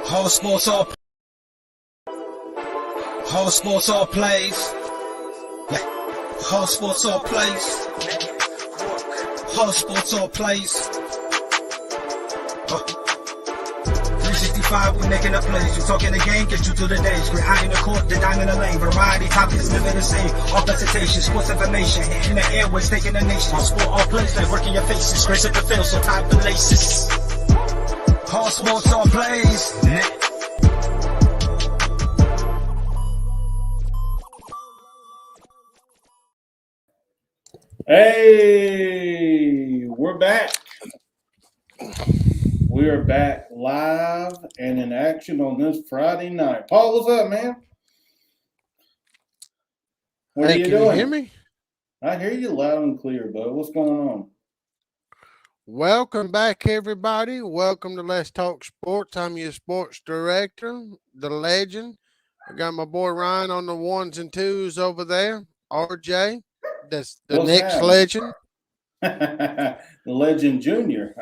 Whole sports all plays. Yeah. Whole sports all plays. Whole sports all plays. 365, we making a plays. You talking the game, get you through the days. We're high in the court, the dime in the lane. Variety, topics, living the same. All presentation, sports information. In the airways, taking the nation. All sport, all plays, like working your faces. Grace at the field, so tie the laces. Whole sports all plays. Yeah. Hey, we're back. We are back live and in action on this Friday night. Paul, what's up, man? What are you doing? Can you hear me? I hear you loud and clear, bud. What's going on? Welcome back, everybody. Welcome to Let's Talk Sports. I'm your sports director, the legend. I got my boy Ryan on the ones and twos over there. RJ, that's the What's next happening? legend. The legend junior.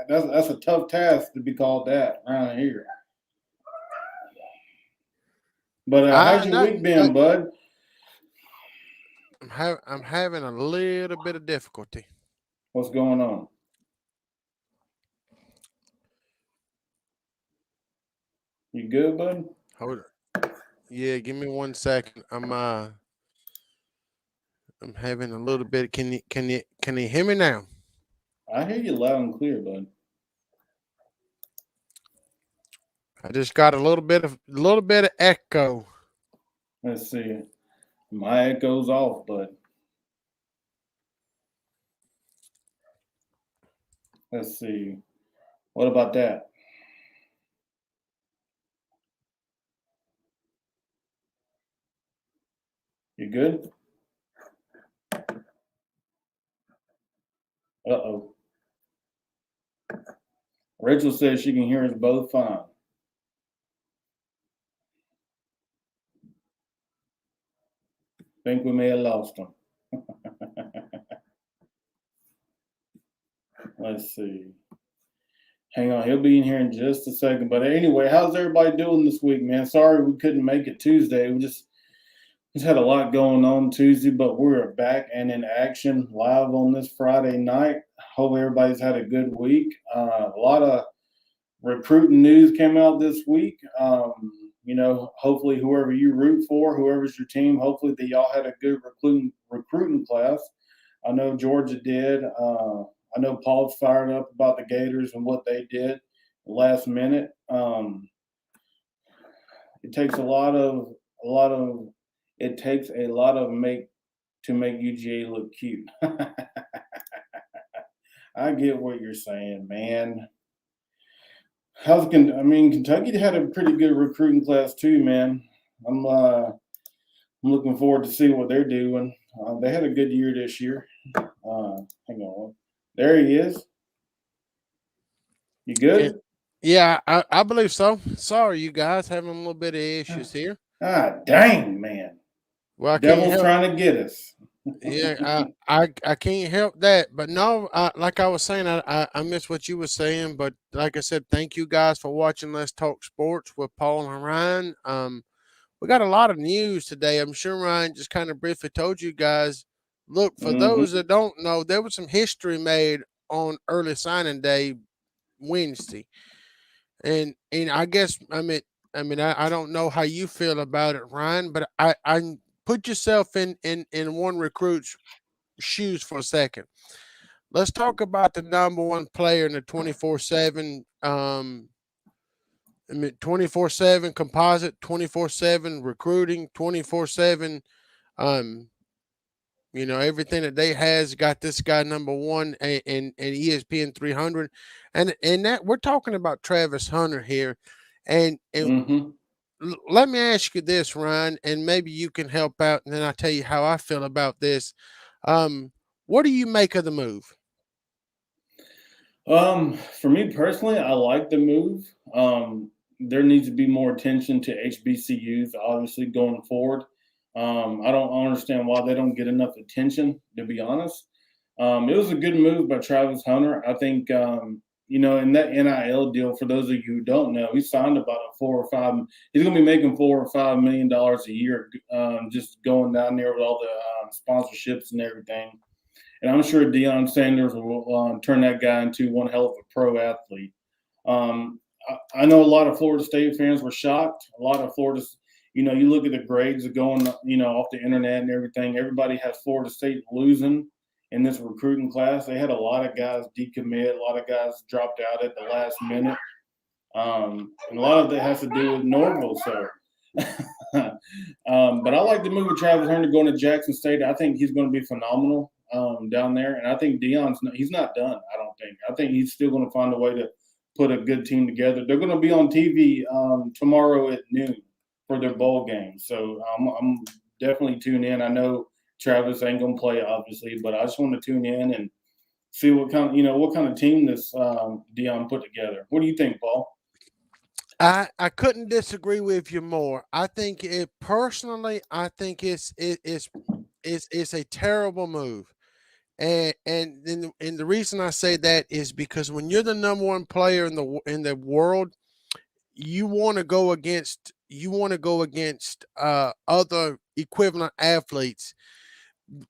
That's a tough task to be called that around here. But how's your week been, bud? I'm having a little bit of difficulty. What's going on? You good, bud? Hold on. Yeah, give me 1 second. I'm having a little bit. Can you hear me now? I hear you loud and clear, bud. I just got a little bit of echo. Let's see. My echo's off, bud. Let's see. What about that? You good? Uh-oh. Rachel says she can hear us both fine. Think we may have lost him. Let's see. Hang on, he'll be in here in just a second. But anyway, how's everybody doing this week, man? Sorry we couldn't make it Tuesday. We just had a lot going on Tuesday, but we're back and in action live on this Friday night. Hope everybody's had a good week. A lot of recruiting news came out this week. Hopefully whoever you root for, whoever's your team, hopefully that y'all had a good recruiting class. I know Georgia did. I know Paul's fired up about the Gators and what they did last minute. It takes a lot of to make UGA look cute. I get what you're saying, man. Kentucky had a pretty good recruiting class too, man. I'm looking forward to see what they're doing. They had a good year this year. Hang on. There he is. You good? Yeah, I believe so. Sorry, you guys, having a little bit of issues here. Ah, dang, man. Well, Devil's trying to get us. Yeah, I can't help that. But no, like I was saying, I missed what you were saying. But like I said, thank you guys for watching Let's Talk Sports with Paul and Ryan. We got a lot of news today. I'm sure Ryan just kind of briefly told you guys. Look, for those that don't know, there was some history made on early signing day Wednesday. And I guess I don't know how you feel about it, Ryan, but I put yourself in one recruit's shoes for a second. Let's talk about the number one player in the 24/7 24/7 composite, 24/7 recruiting, 24/7 everything that they has got this guy number one in ESPN 300, and that we're talking about Travis Hunter here, and let me ask you this, Ryan, and maybe you can help out, and then I'll tell you how I feel about this. What do you make of the move? For me personally, I like the move. There needs to be more attention to HBCUs, obviously, going forward. I don't understand why they don't get enough attention, to be honest. It was a good move by Travis Hunter. I think in that NIL deal, for those of you who don't know, he signed about a 4 or 5. He's going to be making $4 or $5 million a year, just going down there with all the sponsorships and everything. And I'm sure Deion Sanders will turn that guy into one hell of a pro athlete. I know a lot of Florida State fans were shocked. A lot of Florida, you look at the grades going, off the internet and everything. Everybody has Florida State losing in this recruiting class. They had a lot of guys decommit. A lot of guys dropped out at the last minute. And a lot of that has to do with Norville. So, but I like the move with Travis Hunter going to Jackson State. I think he's going to be phenomenal down there. And I think he's not done. I think he's still going to find a way to put a good team together. They're going to be on TV tomorrow at noon for their bowl game. So I'm definitely tuned in. I know Travis ain't going to play, obviously, but I just want to tune in and see what kind of team this Deion put together. What do you think, Paul? I couldn't disagree with you more. I think it's a terrible move. And the reason I say that is because when you're the number one player in the world, you want to go against other equivalent athletes.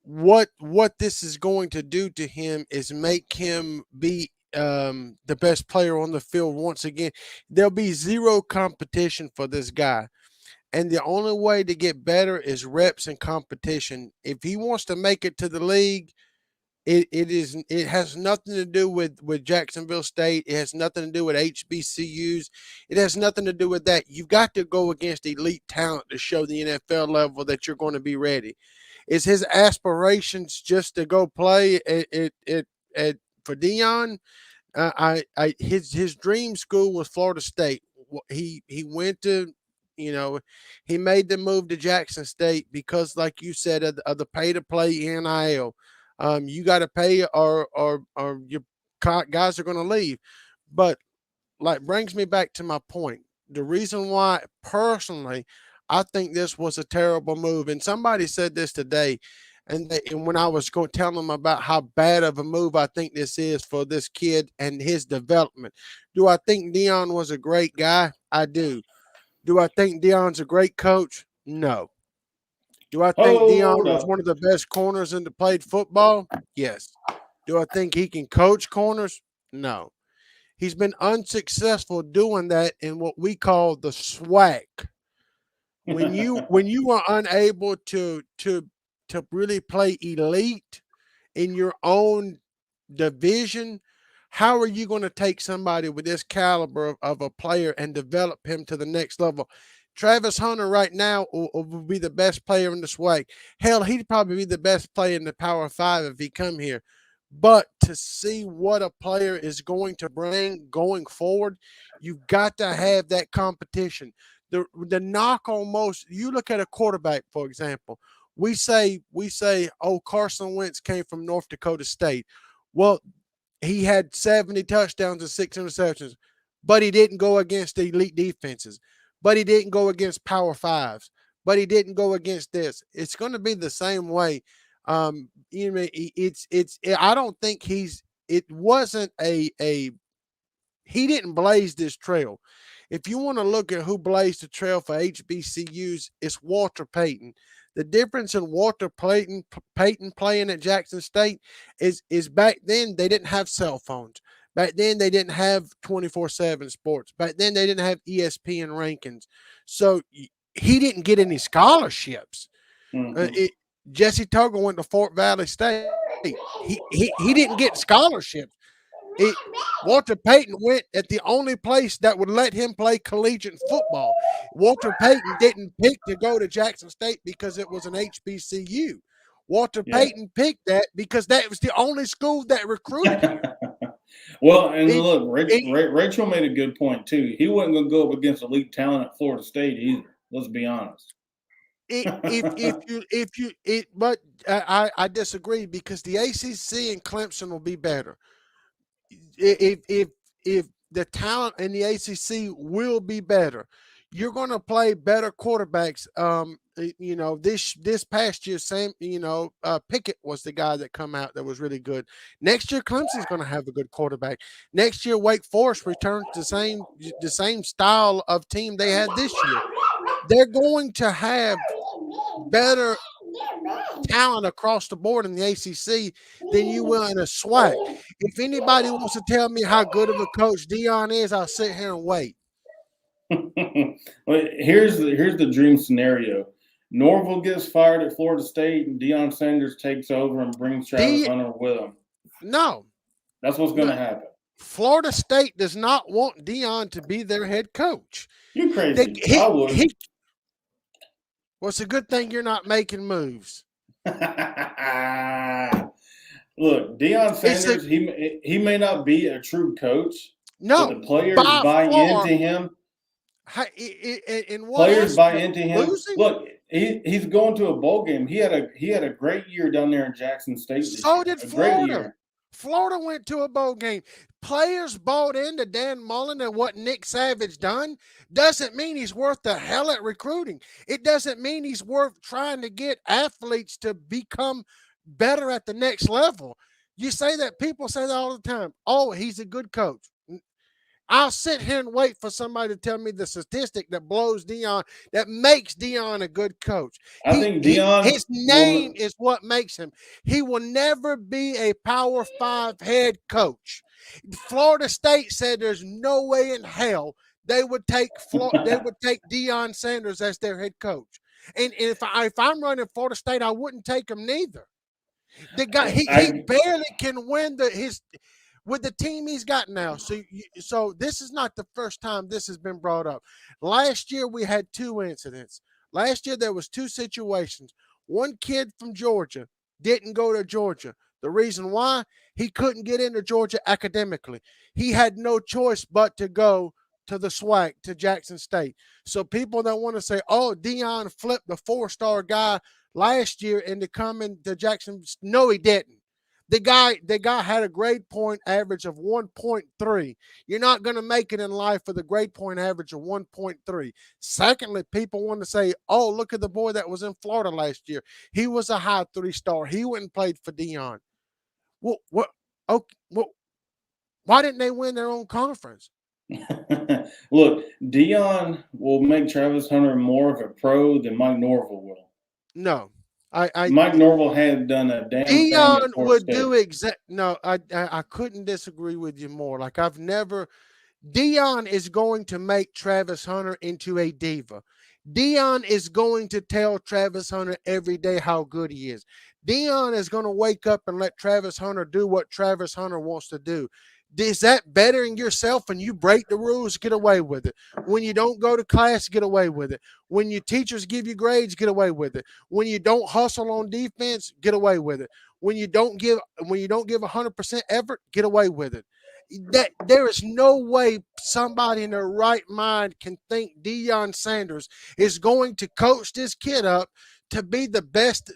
What this is going to do to him is make him be the best player on the field once again. There'll be zero competition for this guy. And the only way to get better is reps and competition. If he wants to make it to the league, it has nothing to do with Jacksonville State. It has nothing to do with HBCUs. It has nothing to do with that. You've got to go against elite talent to show the NFL level that you're going to be ready. Is his aspirations just to go play for Deion? His dream school was Florida State. He went to, he made the move to Jackson State because, like you said, of the pay to play NIL. You got to pay, or your guys are going to leave. But brings me back to my point. The reason why, personally, I think this was a terrible move, and somebody said this today, and when I was going to tell them about how bad of a move I think this is for this kid and his development. Do I think Deion was a great guy? I do. Do I think Deion's a great coach? No. Do I think Deion was one of the best corners in the played football? Yes. Do I think he can coach corners? No. He's been unsuccessful doing that in what we call the SWAC. When you are unable to really play elite in your own division, how are you going to take somebody with this caliber of a player and develop him to the next level? Travis Hunter right now will be the best player in the SWAC. Hell, he'd probably be the best player in the Power 5 if he come here. But to see what a player is going to bring going forward, you've got to have that competition. The knock on most, you look at a quarterback, for example. We say, oh, Carson Wentz came from North Dakota State. Well, he had 70 touchdowns and 6 interceptions, but he didn't go against elite defenses. But he didn't go against Power 5s. But he didn't go against this. It's going to be the same way. I don't think it wasn't he didn't blaze this trail. If you want to look at who blazed the trail for HBCUs, it's Walter Payton. The difference in Walter Payton playing at Jackson State is back then they didn't have cell phones. Back then they didn't have 24/7 sports. Back then they didn't have ESPN rankings. So he didn't get any scholarships. Mm-hmm. Jesse Tuggle went to Fort Valley State. He didn't get scholarships. Walter Payton went at the only place that would let him play collegiate football. Walter Payton didn't pick to go to Jackson State because it was an HBCU. Walter Payton picked that because that was the only school that recruited him. Well, and look, Rachel made a good point too. He wasn't going to go up against elite talent at Florida State either. Let's be honest. But I disagree because the ACC and Clemson will be better. If the talent in the ACC will be better, you're going to play better quarterbacks this past year, Pickett was the guy that come out that was really good. Next year, Clemson's going to have a good quarterback. Next year, Wake Forest returns to the same style of team they had this year. They're going to have better talent across the board in the ACC than you will in a SWAC. If anybody wants to tell me how good of a coach Deion is, I'll sit here and wait. Well, here's the dream scenario. Norville gets fired at Florida State, and Deion Sanders takes over and brings Travis Hunter with him. No. That's what's going to happen. Florida State does not want Deion to be their head coach. You crazy. I would. Well, it's a good thing you're not making moves. Look, Deion Sanders, he may not be a true coach. No. But the players buy into him. Players buy into him. Losing? Look, he's going to a bowl game. He had a great year down there in Jackson State. So did Florida. Florida went to a bowl game. Players bought into Dan Mullen and what Nick Savage done. Doesn't mean he's worth the hell at recruiting. It doesn't mean he's worth trying to get athletes to become better at the next level. You say that, people say that all the time. Oh, he's a good coach. I'll sit here and wait for somebody to tell me the statistic that blows Deion, that makes Deion a good coach. I think Deion, his name is what makes him. He will never be a Power 5 head coach. Florida State said there's no way in hell they would take Deion Sanders as their head coach. And if I'm running Florida State, I wouldn't take him neither. The guy he barely can win with the team he's got now. So this is not the first time this has been brought up. Last year we had 2 incidents. Last year there was 2 situations. One kid from Georgia didn't go to Georgia. The reason why? He couldn't get into Georgia academically. He had no choice but to go to the SWAC, to Jackson State. So people that want to say, oh, Deion flipped the 4-star guy last year into coming to Jackson. No, he didn't. The guy had a grade point average of 1.3. You're not going to make it in life with a grade point average of 1.3. Secondly, people want to say, oh, look at the boy that was in Florida last year. He was a high 3-star. He went and played for Deion. Well, why didn't they win their own conference? Look, Deion will make Travis Hunter more of a pro than Mike Norville will. No. Mike Norville had done a damn thing. Deion would do I couldn't disagree with you more. Deion is going to make Travis Hunter into a diva. Deion is going to tell Travis Hunter every day how good he is. Deion is going to wake up and let Travis Hunter do what Travis Hunter wants to do. Is that bettering yourself when you break the rules? Get away with it. When you don't go to class, get away with it. When your teachers give you grades, get away with it. When you don't hustle on defense, get away with it. When you don't give 100% effort, get away with it. That there is no way somebody in their right mind can think Deion Sanders is going to coach this kid up to be the best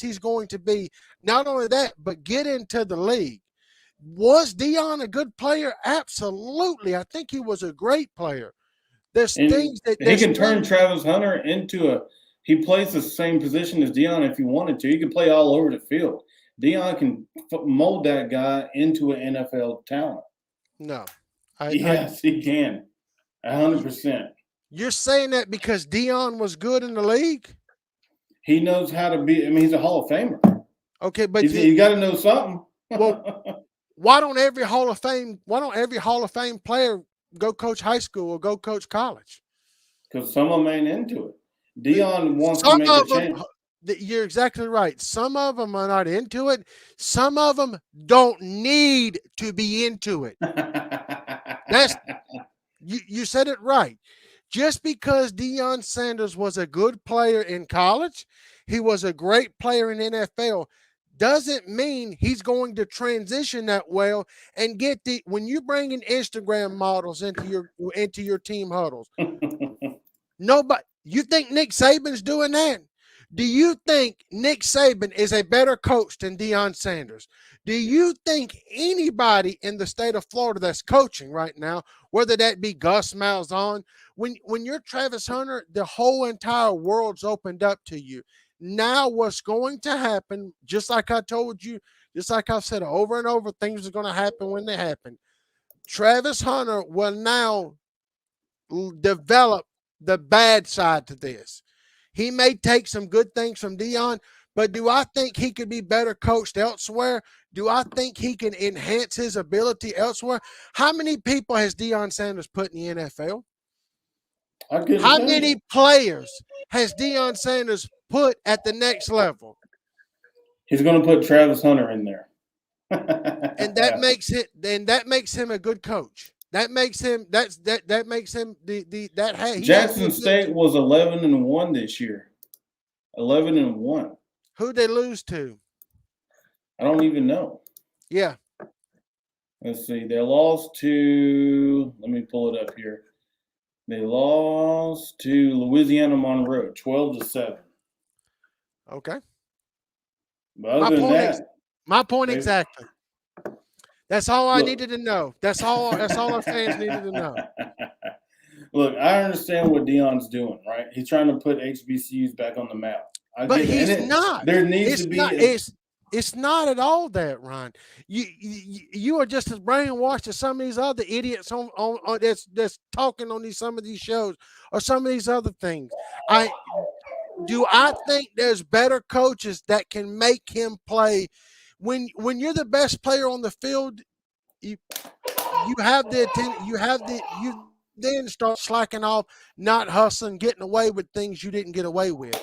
he's going to be. Not only that, but get into the league. Was Deion a good player? Absolutely. I think he was a great player. There's things that he can turn Travis Hunter into he plays the same position as Deion if he wanted to. He can play all over the field. Deion can mold that guy into an NFL talent. No. Yes, he can. 100%. You're saying that because Deion was good in the league? He knows how to be. I mean, he's a Hall of Famer. Okay, but you got to know something. Well, why don't every Hall of Fame player go coach high school or go coach college? Because some of them ain't into it. Deion wants to make a change. You're exactly right. Some of them are not into it. Some of them don't need to be into it. You said it right. Just because Deion Sanders was a good player in college, he was a great player in NFL, doesn't mean he's going to transition that well and get when you bring in Instagram models into your team huddles. Nobody, you think Nick Saban's doing that? Do you think Nick Saban is a better coach than Deion Sanders? Do you think anybody in the state of Florida that's coaching right now, whether that be Gus Malzahn, when you're Travis Hunter, the whole entire world's opened up to you. Now what's going to happen, just like I told you, just like I've said over and over, things are going to happen when they happen. Travis Hunter will now develop the bad side to this. He may take some good things from Deion, but do I think he could be better coached elsewhere? Do I think he can enhance his ability elsewhere? How many people has Deion Sanders put in the NFL? How many players has Deion Sanders put at the next level? He's going to put Travis Hunter in there. And that makes him a good coach. That makes him that makes him Jackson State was 11-1 this year. 11-1. Who'd they lose to? I don't even know. Yeah. Let's see. They lost to, let me pull it up here. They lost to Louisiana Monroe, 12-7. Okay. But other than that, my point exactly. That's all I needed to know. That's all our fans needed to know. Look, I understand what Deion's doing, right? He's trying to put HBCUs back on the map. But he's not. There needs to be. It's not at all that, Ron. You are just as brainwashed as some of these other idiots on that's talking on some of these shows or some of these other things. I think there's better coaches that can make him play. When you're the best player on the field, you then start slacking off, not hustling, getting away with things you didn't get away with.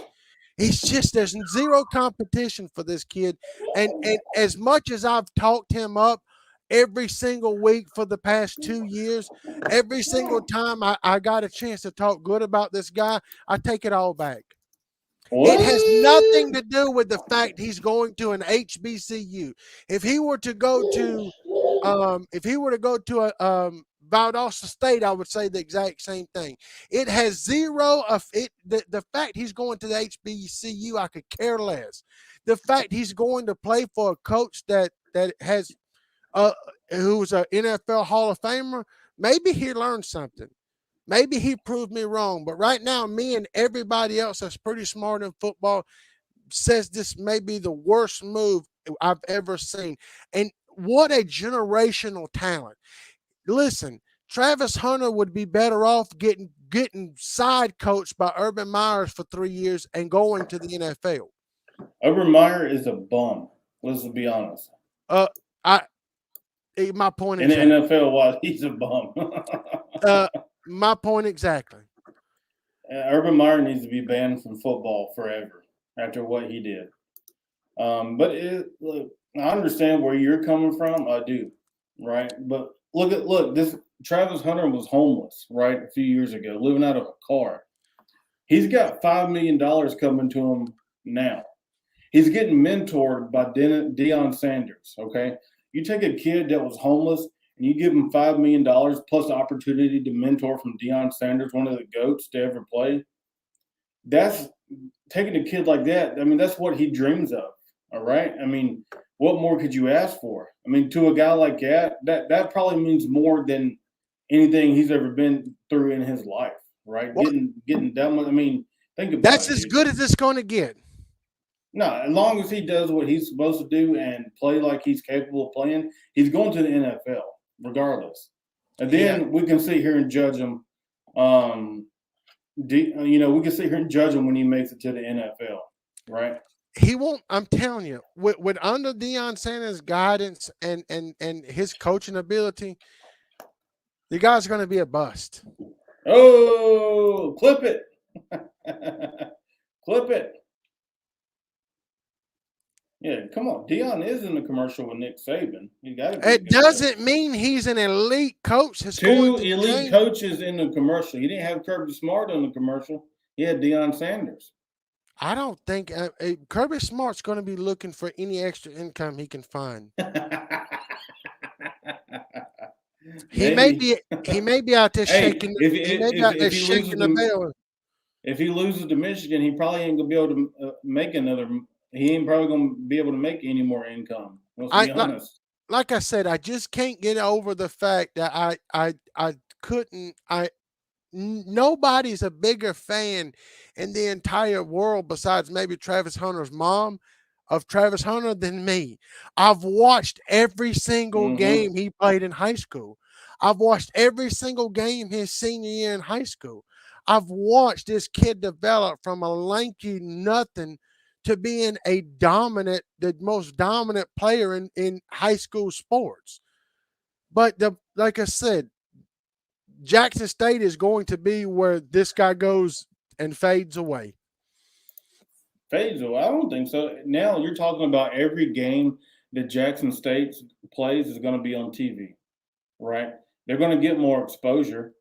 It's just there's zero competition for this kid. And as much as I've talked him up every single week for the past 2 years, every single time I got a chance to talk good about this guy, I take it all back. What? It has nothing to do with the fact he's going to an HBCU. If he were to go to Valdosta State, I would say the exact same thing. It has zero of it. The fact he's going to the HBCU, I could care less. The fact he's going to play for a coach that has who's an NFL Hall of Famer, maybe he learned something. Maybe he proved me wrong. But right now, me and everybody else that's pretty smart in football says this may be the worst move I've ever seen. And what a generational talent. Listen, Travis Hunter would be better off getting side coached by Urban Meyer for 3 years and going to the NFL. Urban Meyer is a bum. Let's be honest. My point in exactly. the NFL, why he's a bum. My point exactly. Urban Meyer needs to be banned from football forever after what he did. But look, I understand where you're coming from. I do, right? But look. This Travis Hunter was homeless, right, a few years ago, living out of a car. He's got $5 million coming to him now. He's getting mentored by Deion Sanders. Okay, you take a kid that was homeless and you give him $5 million plus the opportunity to mentor from Deion Sanders, one of the GOATs to ever play. That's taking a kid like that. I mean, that's what he dreams of. All right. I mean, what more could you ask for? I mean, to a guy like that probably means more than anything he's ever been through in his life. Right. What? Getting done with. I mean, think about that's as good as it's going to get. No, as long as he does what he's supposed to do and play like he's capable of playing, he's going to the NFL regardless. And then we can sit here and judge him. We can sit here and judge him when he makes it to the NFL, right? He won't. I'm telling you, with under Deion Sanders' guidance and his coaching ability, the guy's going to be a bust. Oh, clip it. Clip it. Yeah, come on. Deion is in the commercial with Nick Saban. You got to. It doesn't mean he's an elite coach. Two elite coaches in the commercial. He didn't have Kirby Smart in the commercial. He had Deion Sanders. I don't think Kirby Smart's going to be looking for any extra income he can find. He may be out there shaking. He may be out there shaking the bell. if he loses to Michigan, he probably ain't gonna be able to make another. He ain't probably gonna be able to make any more income. Let's I be honest. like I said, I just can't get over the fact that I couldn't I nobody's a bigger fan in the entire world besides maybe Travis Hunter's mom of Travis Hunter than me. I've watched every single Mm-hmm. game he played in high school. I've watched every single game his senior year in high school. I've watched this kid develop from a lanky nothing to being the most dominant player in high school sports. But like I said, Jackson State is going to be where this guy goes and fades away. Fades away. I don't think so. Now you're talking about every game that Jackson State plays is going to be on TV, right? They're going to get more exposure.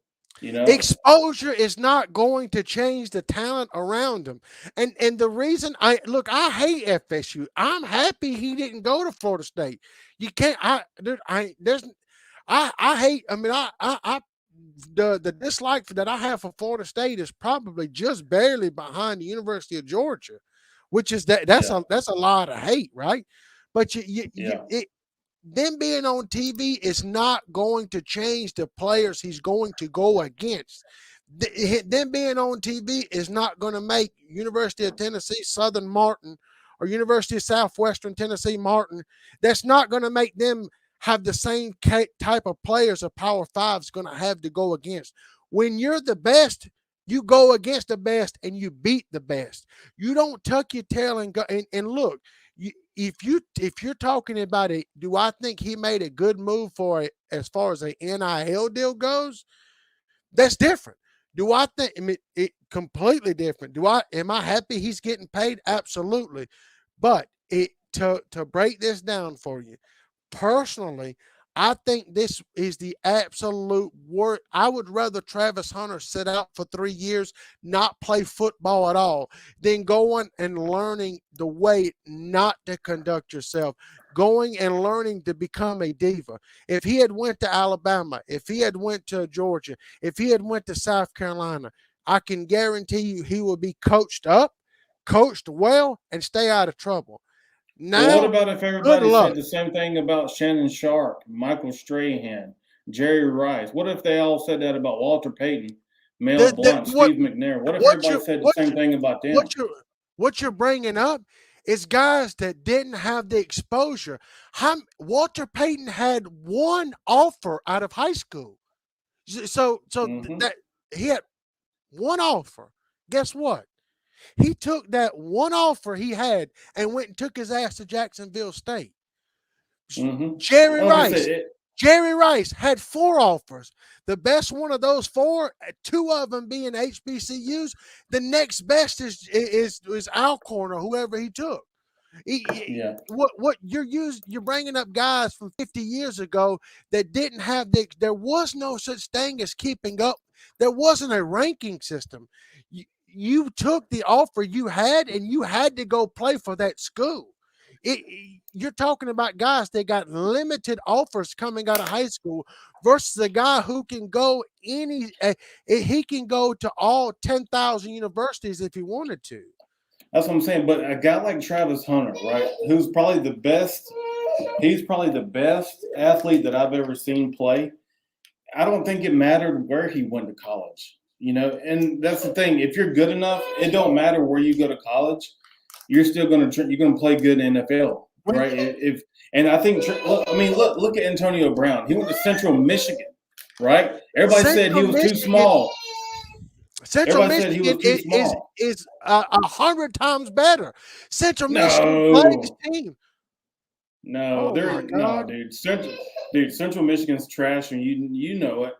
You know. Exposure is not going to change the talent around him. And the reason I hate FSU. I'm happy he didn't go to Florida State. You can't I hate I mean I the dislike that I have for Florida State is probably just barely behind the University of Georgia, which is Yeah. that's a lot of hate, right? But Yeah. them being on TV is not going to change the players he's going to go against. Them being on TV is not going to make University of Tennessee Southern Martin or University of Southwestern Tennessee Martin. That's not going to make them have the same type of players a Power Five is going to have to go against. When you're the best, you go against the best and you beat the best. You don't tuck your tail and go and look. If you're talking about it, do I think he made a good move for it as far as the NIL deal goes? That's different. Do I think it completely different? Am I happy he's getting paid? Absolutely. But to break this down for you, personally, I think this is the absolute worst. I would rather Travis Hunter sit out for 3 years, not play football at all, than going and learning the way not to conduct yourself, going and learning to become a diva. If he had went to Alabama, if he had went to Georgia, if he had went to South Carolina, I can guarantee you he would be coached up, coached well, and stay out of trouble. Well, what Now, about if good everybody luck. said the same thing about Shannon Sharp, Michael Strahan, Jerry Rice? What if they all said that about Walter Payton, Mel Blount, Steve McNair? What if what everybody you said the what same you thing about them? what you what you're bringing up is guys that didn't have the exposure. Walter Payton had one offer out of high school, Mm-hmm. that he had one offer. Guess what? He took that one offer he had and went and took his ass to Jacksonville State. Mm-hmm. Jerry Like I Rice. said, Jerry Rice had 4 offers. The best one of those 4, 2 of them being HBCUs. The next best is Alcorn or whoever he took. yeah. What you're bringing up guys from 50 years ago that didn't have there was no such thing as keeping up. There wasn't a ranking system. You took the offer you had and you had to go play for that school. You're talking about guys that got limited offers coming out of high school versus a guy who can go he can go to all 10,000 universities if he wanted to. That's what I'm saying. But a guy like Travis Hunter, right, who's probably the best, he's probably the best athlete that I've ever seen play. I don't think it mattered where he went to college, and that's the thing. If you're good enough, it don't matter where you go to college. You're still going to play good in NFL, right? And I think look at Antonio Brown. He went to Central Michigan, right? Everybody said he was too small. Central Everybody said he was Michigan too small. is 100 times better. Central Michigan No, plays team. no, Oh my God. dude. Central Michigan's trash, and you know it.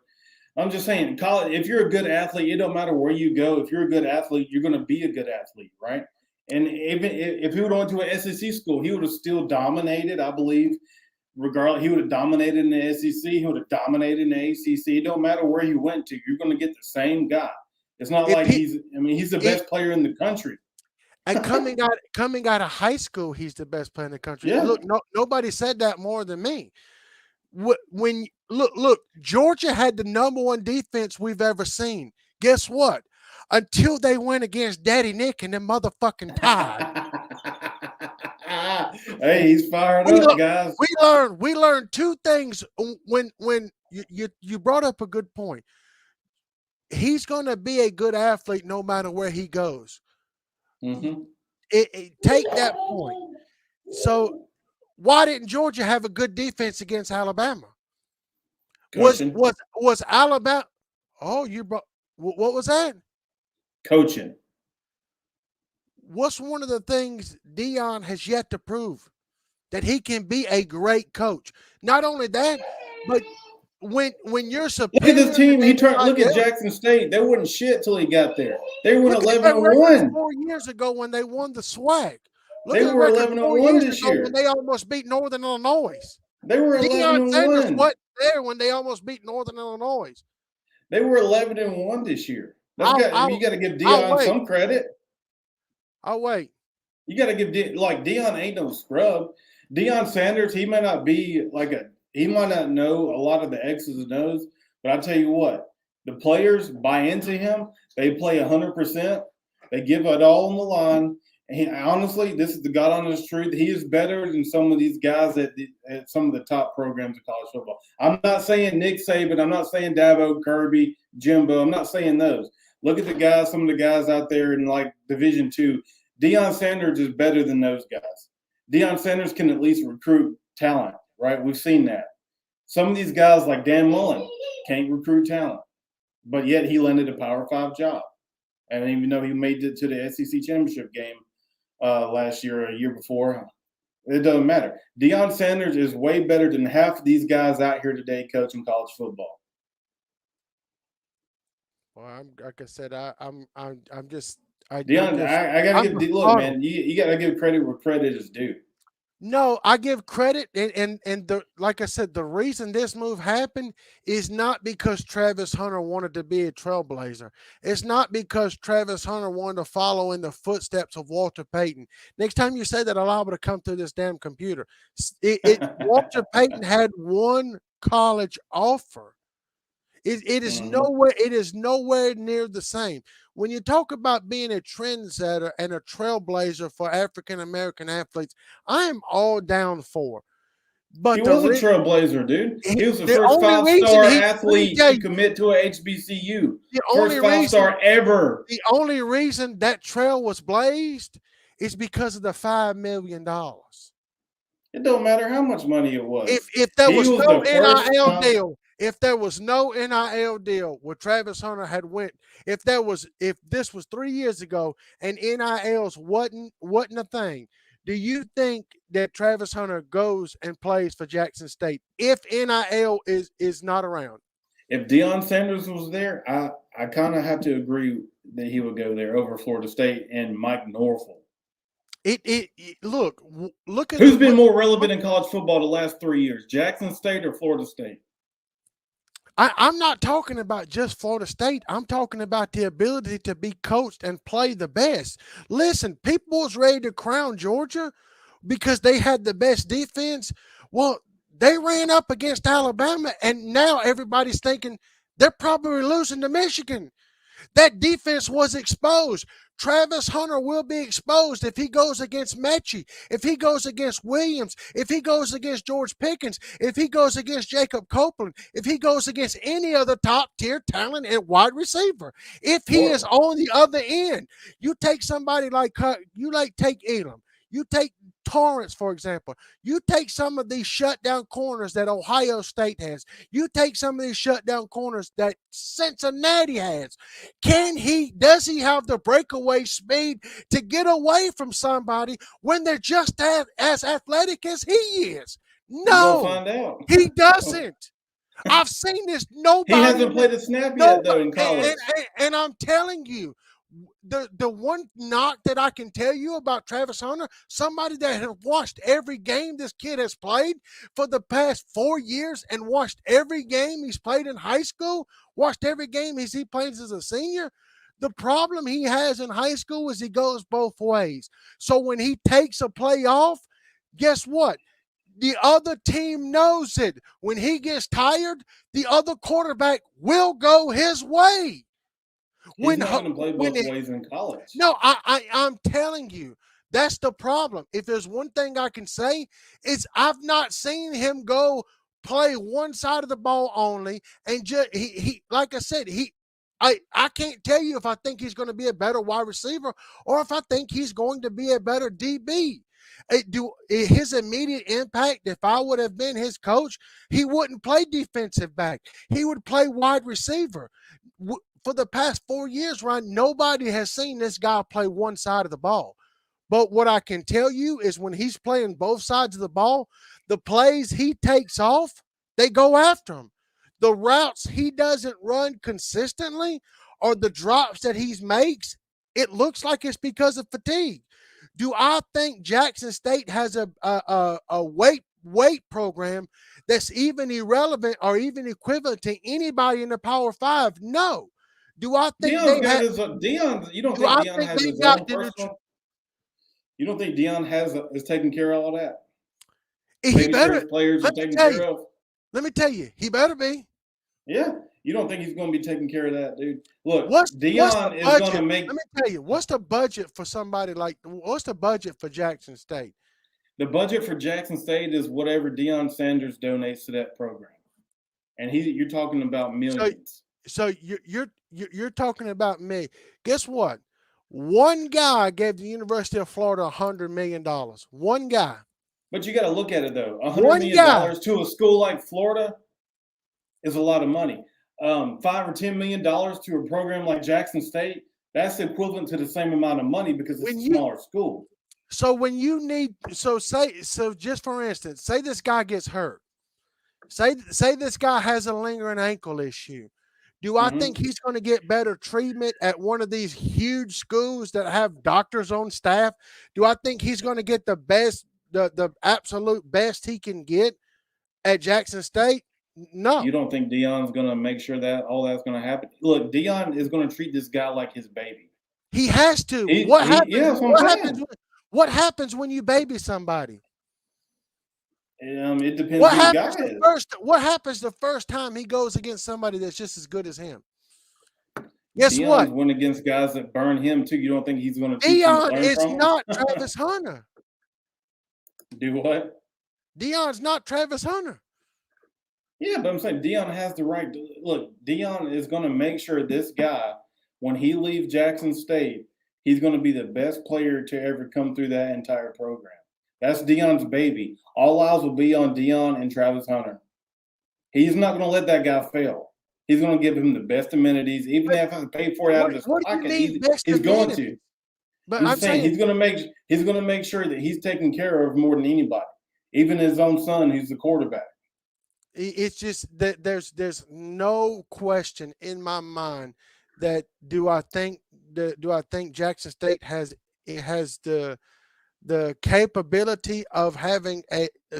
I'm just saying, college. If you're a good athlete, it don't matter where you go. If you're a good athlete, you're going to be a good athlete, right? And even if he would have went to an SEC school, he would have still dominated. I believe, regardless, he would have dominated in the SEC. He would have dominated in the ACC. It don't matter where he went to. You're going to get the same guy. It's not like he's the best player in the country. And coming out of high school, he's the best player in the country. Yeah. Look, nobody said that more than me. When look, Georgia had the #1 defense we've ever seen. Guess what? until they went against Daddy Nick and them motherfucking Tide. Hey, he's fired up, guys. We learned two things when you brought up a good point. He's going to be a good athlete no matter where he goes. Mm-hmm. Take that point. So why didn't Georgia have a good defense against Alabama? Coaching. Was Alabama? Oh, you brought what was that? Coaching. What's one of the things Deion has yet to prove? That he can be a great coach. Not only that, but when you're superior, look at this team. Look at Jackson State. They wouldn't shit till he got there. They were 11-1 4 years ago when they won the SWAC. They were 11-1 this year when they almost beat Northern Illinois. They were 11-1. Sanders wasn't there when they almost beat Northern Illinois. They were 11-1 this year. You got to give Deion some credit. I'll wait. You got to give Deion ain't no scrub. Deion Sanders, he might not know a lot of the X's and O's, but I tell you what, the players buy into him. They play 100%. They give it all on the line. And honestly, this is the God honest truth. He is better than some of these guys at some of the top programs in college football. I'm not saying Nick Saban. I'm not saying Dabo, Kirby, Jimbo. I'm not saying those. Look at the guys, some of the guys out there in like Division II. Deion Sanders is better than those guys. Deion Sanders can at least recruit talent, right? We've seen that. Some of these guys like Dan Mullen can't recruit talent, but yet he landed a Power 5 job. And even though he made it to the SEC championship game last year or a year before, it doesn't matter. Deion Sanders is way better than half of these guys out here today coaching college football. Well, like I said, I'm just. Deion, I gotta give look, man. You gotta give credit where credit is due. No, I give credit, and like I said, the reason this move happened is not because Travis Hunter wanted to be a trailblazer. It's not because Travis Hunter wanted to follow in the footsteps of Walter Payton. Next time you say that, allow me to come through this damn computer. Walter Payton had one college offer. It is nowhere. It is nowhere near the same. When you talk about being a trendsetter and a trailblazer for African American athletes, I am all down for. But he was a trailblazer, dude. He was the first 5-star athlete to commit to a HBCU. First 5-star ever. The only reason that trail was blazed is because of the $5 million. It don't matter how much money it was. If there was no NIL deal. If there was no NIL deal where Travis Hunter had went, if this was 3 years ago and NILs wasn't a thing, do you think that Travis Hunter goes and plays for Jackson State if NIL is not around? If Deion Sanders was there, I kind of have to agree that he would go there over Florida State and Mike Norvell. Look at who's been more relevant in college football the last 3 years, Jackson State or Florida State? I'm not talking about just Florida State. I'm talking about the ability to be coached and play the best. Listen, people was ready to crown Georgia because they had the best defense. Well, they ran up against Alabama, and now everybody's thinking they're probably losing to Michigan. That defense was exposed. Travis Hunter will be exposed if he goes against Mechie, if he goes against Williams, if he goes against George Pickens, if he goes against Jacob Copeland, if he goes against any other top-tier talent at wide receiver. If he is on the other end, you take somebody take Elam. You take Torrance, for example. You take some of these shutdown corners that Ohio State has. You take some of these shutdown corners that Cincinnati has. Does he have the breakaway speed to get away from somebody when they're just as athletic as he is? No, find out. He doesn't. I've seen this. Nobody. He hasn't played a snap yet, though, in college. And I'm telling you, the one knock that I can tell you about Travis Hunter, somebody that has watched every game this kid has played for the past 4 years and watched every game he's played in high school, watched every game he plays as a senior. The problem he has in high school is he goes both ways. So when he takes a play off, guess what? The other team knows it. When he gets tired, the other quarterback will go his way. He's not going to play both ways in college. No, I'm telling you, that's the problem. If there's one thing I can say, is I've not seen him go play one side of the ball only, and just he like I said, I can't tell you if I think he's going to be a better wide receiver or if I think he's going to be a better DB. His immediate impact, if I would have been his coach, he wouldn't play defensive back. He would play wide receiver. For the past 4 years, Ryan, nobody has seen this guy play one side of the ball. But what I can tell you is when he's playing both sides of the ball, the plays he takes off, they go after him. The routes he doesn't run consistently or the drops that he makes, it looks like it's because of fatigue. Do I think Jackson State has a weight program that's even irrelevant or even equivalent to anybody in the Power Five? No. Do I think Deion? You don't think Deion has his own personal? You don't think Deion is taking care of all that? He better. Sure players are taken care of. Let me tell you, he better be. Yeah, you don't think he's going to be taking care of that, dude? Look, Deion is going to make. Let me tell you, what's the budget for somebody like? What's the budget for Jackson State? The budget for Jackson State is whatever Deion Sanders donates to that program, and you're talking about millions. So you're talking about me. Guess what? One guy gave the University of Florida $100 million. One guy. But you got to look at it though. $100 million to a school like Florida is a lot of money. $5 or $10 million to a program like Jackson State, that's equivalent to the same amount of money because it's a smaller school. So when you need, so just for instance, say this guy gets hurt. Say this guy has a lingering ankle issue. Do I think he's going to get better treatment at one of these huge schools that have doctors on staff? Do I think he's going to get the best, the absolute best he can get at Jackson State? No. You don't think Deion's going to make sure that all that's going to happen? Look, Deion is going to treat this guy like his baby. He has to. What happens when you baby somebody? It depends who the guy is. What happens the first time he goes against somebody that's just as good as him? Guess Deion's what? went against guys that burn him too. You don't think he's going to Deion is not Travis Hunter. Do what? Deion's not Travis Hunter. Yeah, but I'm saying Deion has the right to look. Deion is going to make sure this guy, when he leaves Jackson State, he's going to be the best player to ever come through that entire program. That's Deion's baby. All eyes will be on Deion and Travis Hunter. He's not going to let that guy fail. He's going to give him the best amenities, even if I have to pay for it out of his pocket. He's going to. But I'm saying he's going to make sure that he's taken care of more than anybody, even his own son, who's the quarterback. It's just that there's no question in my mind that do I think Jackson State has the capability of having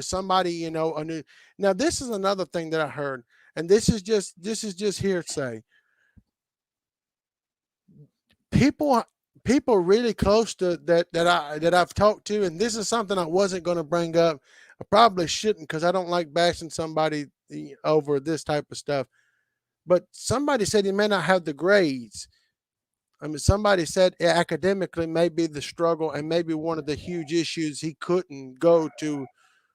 somebody, a new. Now this is another thing that I heard, and this is just hearsay. People really close to that I've talked to, and this is something I wasn't going to bring up. I probably shouldn't because I don't like bashing somebody over this type of stuff. But somebody said he may not have the grades. I mean, somebody said academically maybe the struggle and maybe one of the huge issues he couldn't go to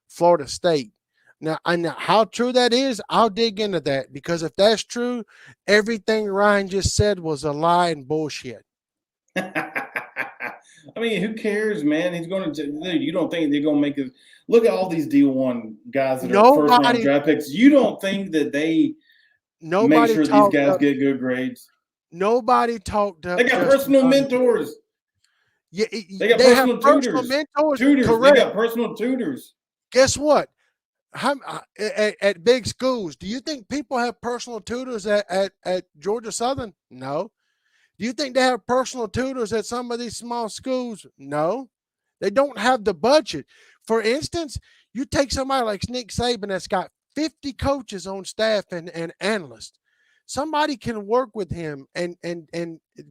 Florida State. Now, how true that is, I'll dig into that because if that's true, everything Ryan just said was a lie and bullshit. I mean, who cares, man? He's going to. You don't think they're going to make it? Look at all these D1 guys that are first-round draft picks. You don't think that they make sure these guys get good grades? Nobody talked to. They got personal mentors. Yeah, they got personal tutors. They got personal tutors. Guess what? At big schools, do you think people have personal tutors at Georgia Southern? No. Do you think they have personal tutors at some of these small schools? No. They don't have the budget. For instance, you take somebody like Nick Saban that's got 50 coaches on staff and analysts. Somebody can work with him and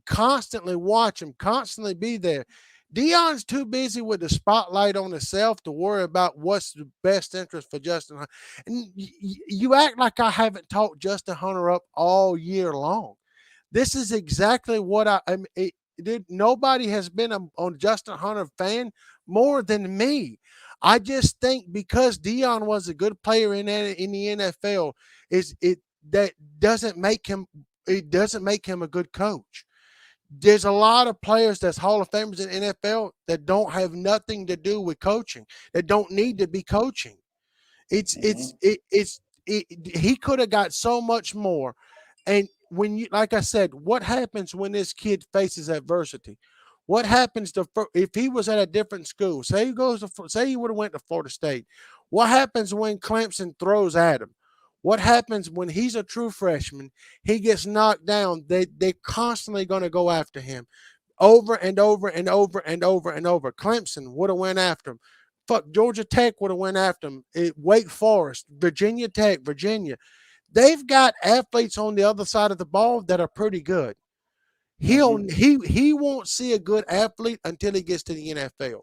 constantly watch him, constantly be there. Deion's too busy with the spotlight on himself to worry about what's the best interest for Justin Hunter. And you act like I haven't talked Justin Hunter up all year long. This is exactly what I mean. Nobody has been on Justin Hunter fan more than me. I just think because Dion was a good player in the NFL, is it that doesn't make him it doesn't make him a good coach. There's a lot of players that's Hall of Famers in the NFL that don't have nothing to do with coaching, that don't need to be coaching. It's Mm-hmm. it's it, it's it, he could have got so much more. And when you, like I said, what happens when this kid faces adversity? What happens if he was at a different school? Say he would have went to Florida State. What happens when Clemson throws at him? What happens when he's a true freshman? He gets knocked down. They're constantly going to go after him over and over and over and over and over. Clemson would have went after him. Fuck, Georgia Tech would have went after him. Wake Forest, Virginia Tech, Virginia. They've got athletes on the other side of the ball that are pretty good. Mm-hmm. He won't see a good athlete until he gets to the NFL.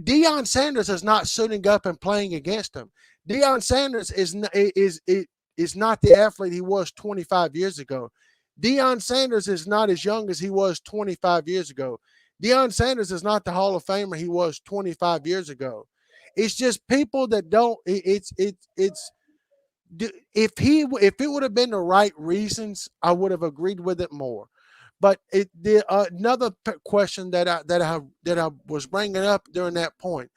Deion Sanders is not suiting up and playing against him. Deion Sanders is not the athlete he was 25 years ago. Deion Sanders is not as young as he was 25 years ago. Deion Sanders is not the Hall of Famer he was 25 years ago. It's just people that don't. It's if it would have been the right reasons, I would have agreed with it more. But another question that I was bringing up during that point,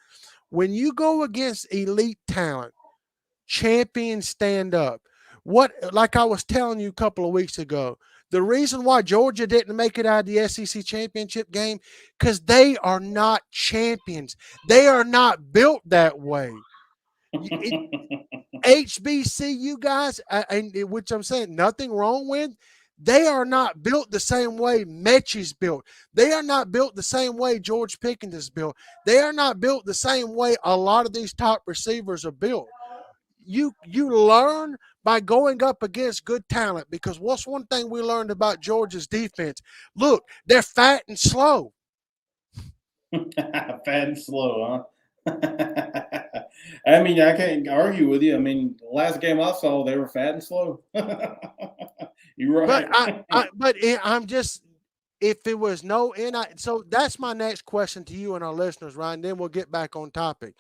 when you go against elite talent, champions stand up. What, like I was telling you a couple of weeks ago, the reason why Georgia didn't make it out of the SEC championship game, because they are not champions. They are not built that way. HBCU guys, and which I'm saying nothing wrong with, they are not built the same way Mechie's built. They are not built the same way George Pickens is built. They are not built the same way a lot of these top receivers are built. You learn by going up against good talent, because what's one thing we learned about Georgia's defense? Look, they're fat and slow. Fat and slow, huh? I mean, I can't argue with you. I mean, the last game I saw, they were fat and slow. You're But right. I'm just, if it was no NI, so that's my next question to you and our listeners, Ryan. Then we'll get back on topic.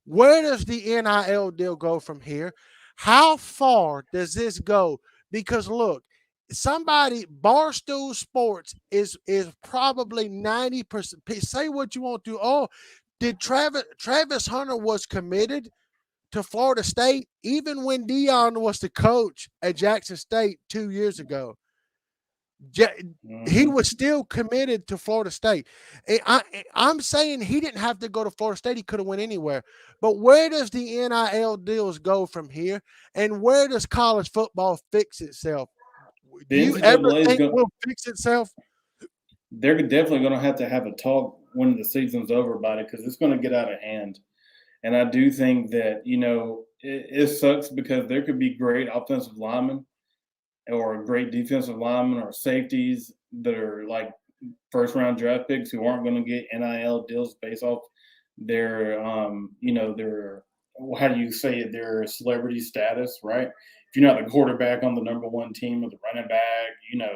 Where does the NIL deal go from here? How far does this go? Because look, somebody Barstool Sports is probably 90%. Say what you want to. Oh, did Travis Hunter was committed to Florida State even when Dion was the coach at Jackson State 2 years ago? He Mm-hmm. was still committed to Florida State. I'm saying he didn't have to go to Florida State. He could have went anywhere. But where does the NIL deals go from here? And where does college football fix itself? Do The you ever NCAA is think going. will fix itself? They're definitely going to have a talk when the season's over about it because it's going to get out of hand. And I do think that it sucks because there could be great offensive linemen or great defensive linemen or safeties that are like first round draft picks who aren't going to get NIL deals based off their their, how do you say it, their celebrity status, right? If you're not the quarterback on the number one team or the running back,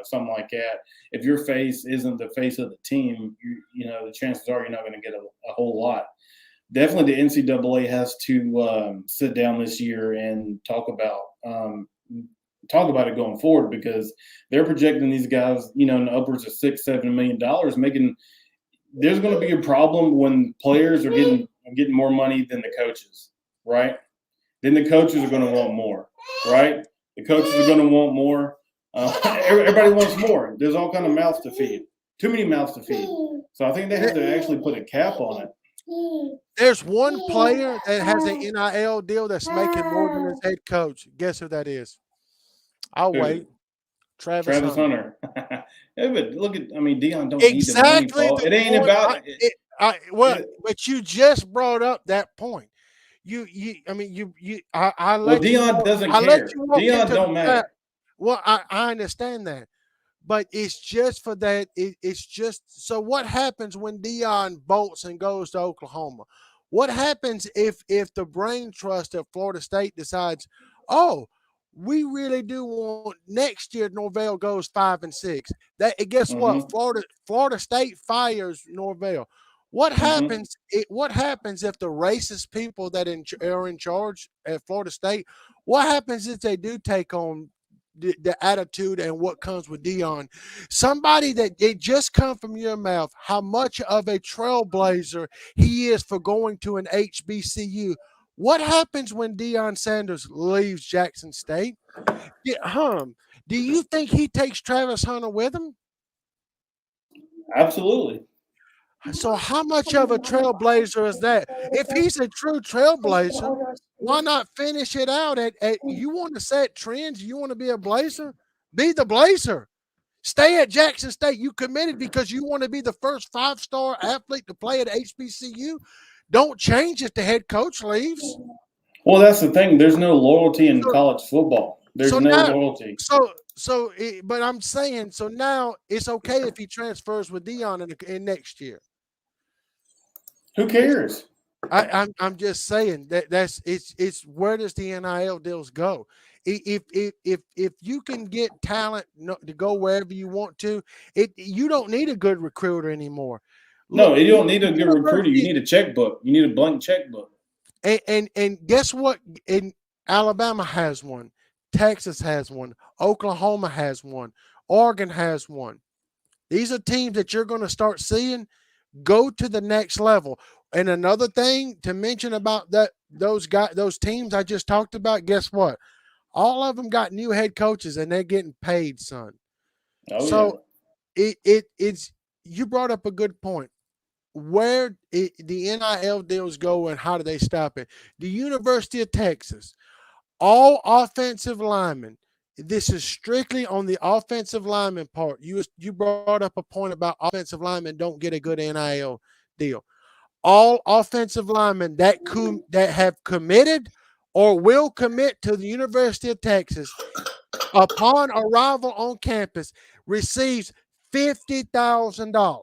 something like that. If your face isn't the face of the team, the chances are you're not going to get a whole lot. Definitely, the NCAA has to sit down this year and talk about it going forward because they're projecting these guys, in the upwards of $6-7 million, making. There's going to be a problem when players are getting more money than the coaches, right? Then the coaches are going to want more, right? The coaches are going to want more. Everybody wants more. There's all kind of mouths to feed. Too many mouths to feed. So I think they have to actually put a cap on it. There's one player that has an NIL deal that's making more than his head coach. Guess who that is? I'll wait. Travis Hunter. Yeah, but look at, Dion don't exactly need the money, Paul. It ain't point. about But you just brought up that point. I let Dion doesn't care. Dion don't matter. Well, I understand that, but it's just for that. It's just so. What happens when Dion bolts and goes to Oklahoma? What happens if the brain trust at Florida State decides, oh, we really do want next year Norvell goes 5-6. That guess what? Mm-hmm. Florida State fires Norvell. Mm-hmm. What happens if the racist people that are in charge at Florida State? What happens if they do take on the attitude and what comes with Dion? Somebody that it just come from your mouth how much of a trailblazer he is for going to an HBCU. What happens when Deion Sanders leaves Jackson State? Do you think he takes Travis Hunter with him? Absolutely. So how much of a trailblazer is that? If he's a true trailblazer, why not finish it out at you want to set trends, you want to be a blazer? Be the blazer. Stay at Jackson State. You committed because you want to be the first 5-star athlete to play at HBCU. Don't change if the head coach leaves. Well, that's the thing. There's no loyalty in So, college football. There's so no now, loyalty. but I'm saying, so now it's okay if he transfers with Dion in next year. Who cares? I'm just saying it's where does the NIL deals go? If you can get talent to go wherever you want to, you don't need a good recruiter anymore. No, Look, you don't need a good recruiter. You university, need a checkbook. You need a blank checkbook. and guess what? In Alabama has one, Texas has one, Oklahoma has one, Oregon has one. These are teams that you're going to start seeing go to the next level. And another thing to mention about those teams I just talked about, guess what? All of them got new head coaches and they're getting paid, son. Oh So it's you brought up a good point. Where the NIL deals go and how do they stop it? The University of Texas, all offensive linemen. This is strictly on the offensive lineman part. You brought up a point about offensive linemen don't get a good NIL deal. All offensive linemen that have committed or will commit to the University of Texas upon arrival on campus receives $50,000.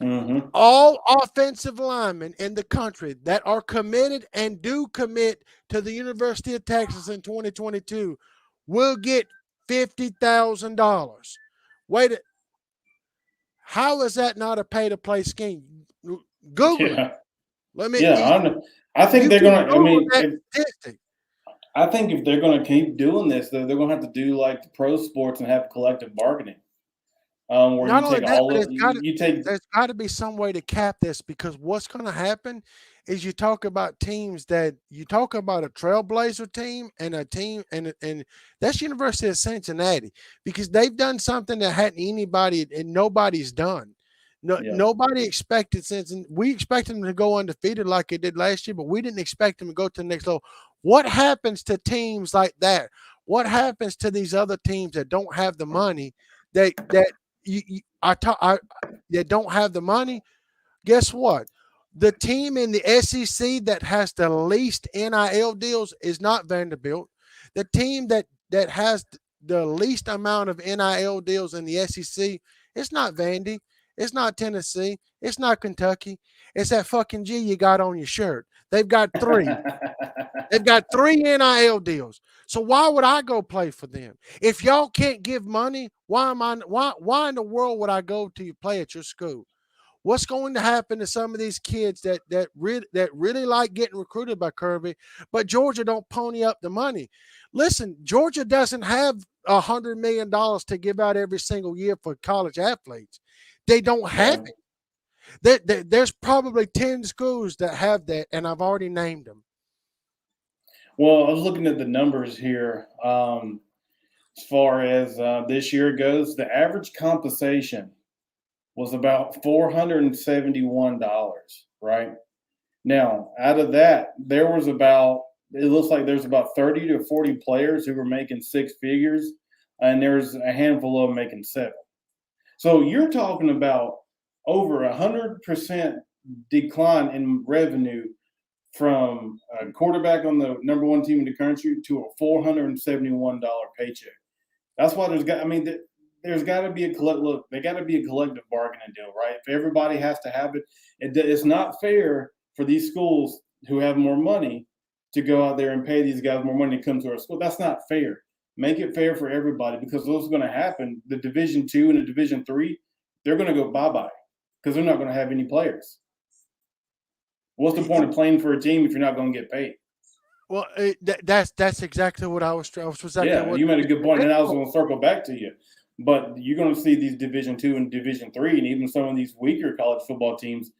yeah. All offensive linemen in the country that are committed and do commit to the University of Texas in 2022 will get $50,000. Wait, how is that not a pay-to-play scheme? Google it. Yeah. Let me. Yeah. I know. I think You they're can gonna. I Google mean, that statistic. I think if they're gonna keep doing this, they're gonna have to do like the pro sports and have collective bargaining, where Not you only take that, all but of you take. there's got to be some way to cap this because what's going to happen is you talk about teams that you talk about a Trailblazer team and a team and that's University of Cincinnati because they've done something that hadn't anybody and nobody's done. No, Yeah. nobody expected we expected them to go undefeated like they did last year, but we didn't expect them to go to the next level. What happens to teams like that? What happens to these other teams that don't have the money that that don't have the money? Guess what? The team in the SEC that has the least NIL deals is not Vanderbilt. The team that has the least amount of NIL deals in the SEC, it's not Vandy. It's not Tennessee. It's not Kentucky. It's that fucking G you got on your shirt. They've got 3. They've got 3 NIL deals. So why would I go play for them? If y'all can't give money, why in the world would I go to play at your school? What's going to happen to some of these kids that really like getting recruited by Kirby, but Georgia don't pony up the money? Listen, Georgia doesn't have $100 million to give out every single year for college athletes. They don't have it. There's probably 10 schools that have that, and I've already named them. Well, I was looking at the numbers here. As far as this year goes, the average compensation was about $471, right? Now, out of that, it looks like there's about 30 to 40 players who were making 6 figures, and there's a handful of them making 7. So you're talking about over 100% decline in revenue from a quarterback on the number 1 team in the country to a $471 paycheck. That's why there's got to be a collective bargaining deal, right? If everybody has to have it, it's not fair for these schools who have more money to go out there and pay these guys more money to come to our school. That's not fair. Make it fair for everybody, because those are going to happen. The Division II and the Division III, they're going to go bye-bye because they're not going to have any players. What's the point of playing for a team if you're not going to get paid? Well, that's exactly what I was. You made a good point, and I was going to circle back to you. But you're going to see these Division II and Division III, and even some of these weaker college football teams,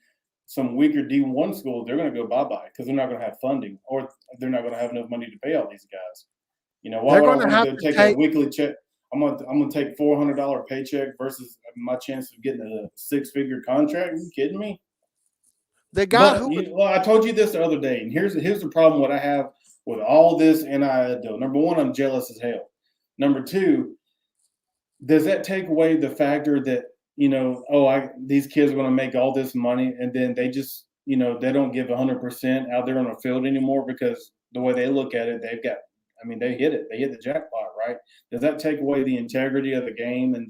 some weaker D1 schools, they're going to go bye-bye because they're not going to have funding, or they're not going to have enough money to pay all these guys. Why would I want to take a weekly check? I'm gonna take $400 paycheck versus my chance of getting a six-figure contract. Are you kidding me? The guy I told you this the other day, and here's the problem. What I have with all this NIL deal. Number one, I'm jealous as hell. Number two, does that take away the factor that these kids are going to make all this money, and then they just they don't give 100% out there on the field anymore because the way they look at it, they hit it. They hit the jackpot, right? Does that take away the integrity of the game and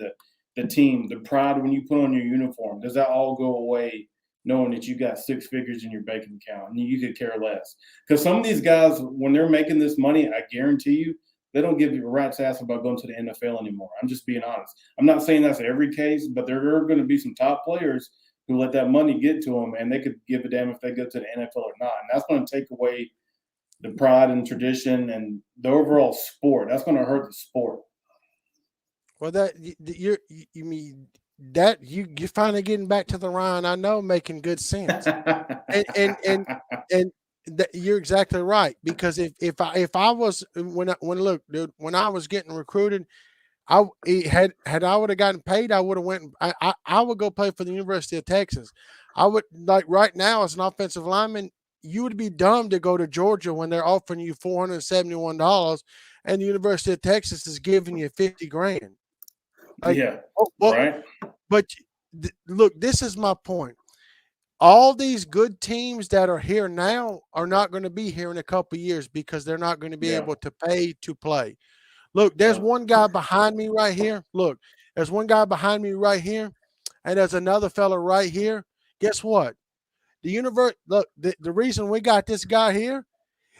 the team, the pride when you put on your uniform? Does that all go away knowing that you got six figures in your bank account and you could care less? Because some of these guys, when they're making this money, I guarantee you, they don't give you a rat's ass about going to the NFL anymore. I'm just being honest. I'm not saying that's every case, but there are going to be some top players who let that money get to them, and they could give a damn if they go to the NFL or not. And that's going to take away the pride and tradition and the overall sport. That's going to hurt the sport. Well, you mean that you're finally getting back to the Ryan I know, making good sense, and you're exactly right, because if I was when I was getting recruited, I would have gotten paid, I would have went. I would go play for the University of Texas. I would, like, right now as an offensive lineman. You would be dumb to go to Georgia when they're offering you $471, and the University of Texas is giving you $50,000. Right. But look, this is my point. All these good teams that are here now are not going to be here in a couple of years because they're not going to be able to pay to play. Look, there's one guy behind me right here. Look, there's one guy behind me right here, and there's another fella right here. Guess what? The reason we got this guy here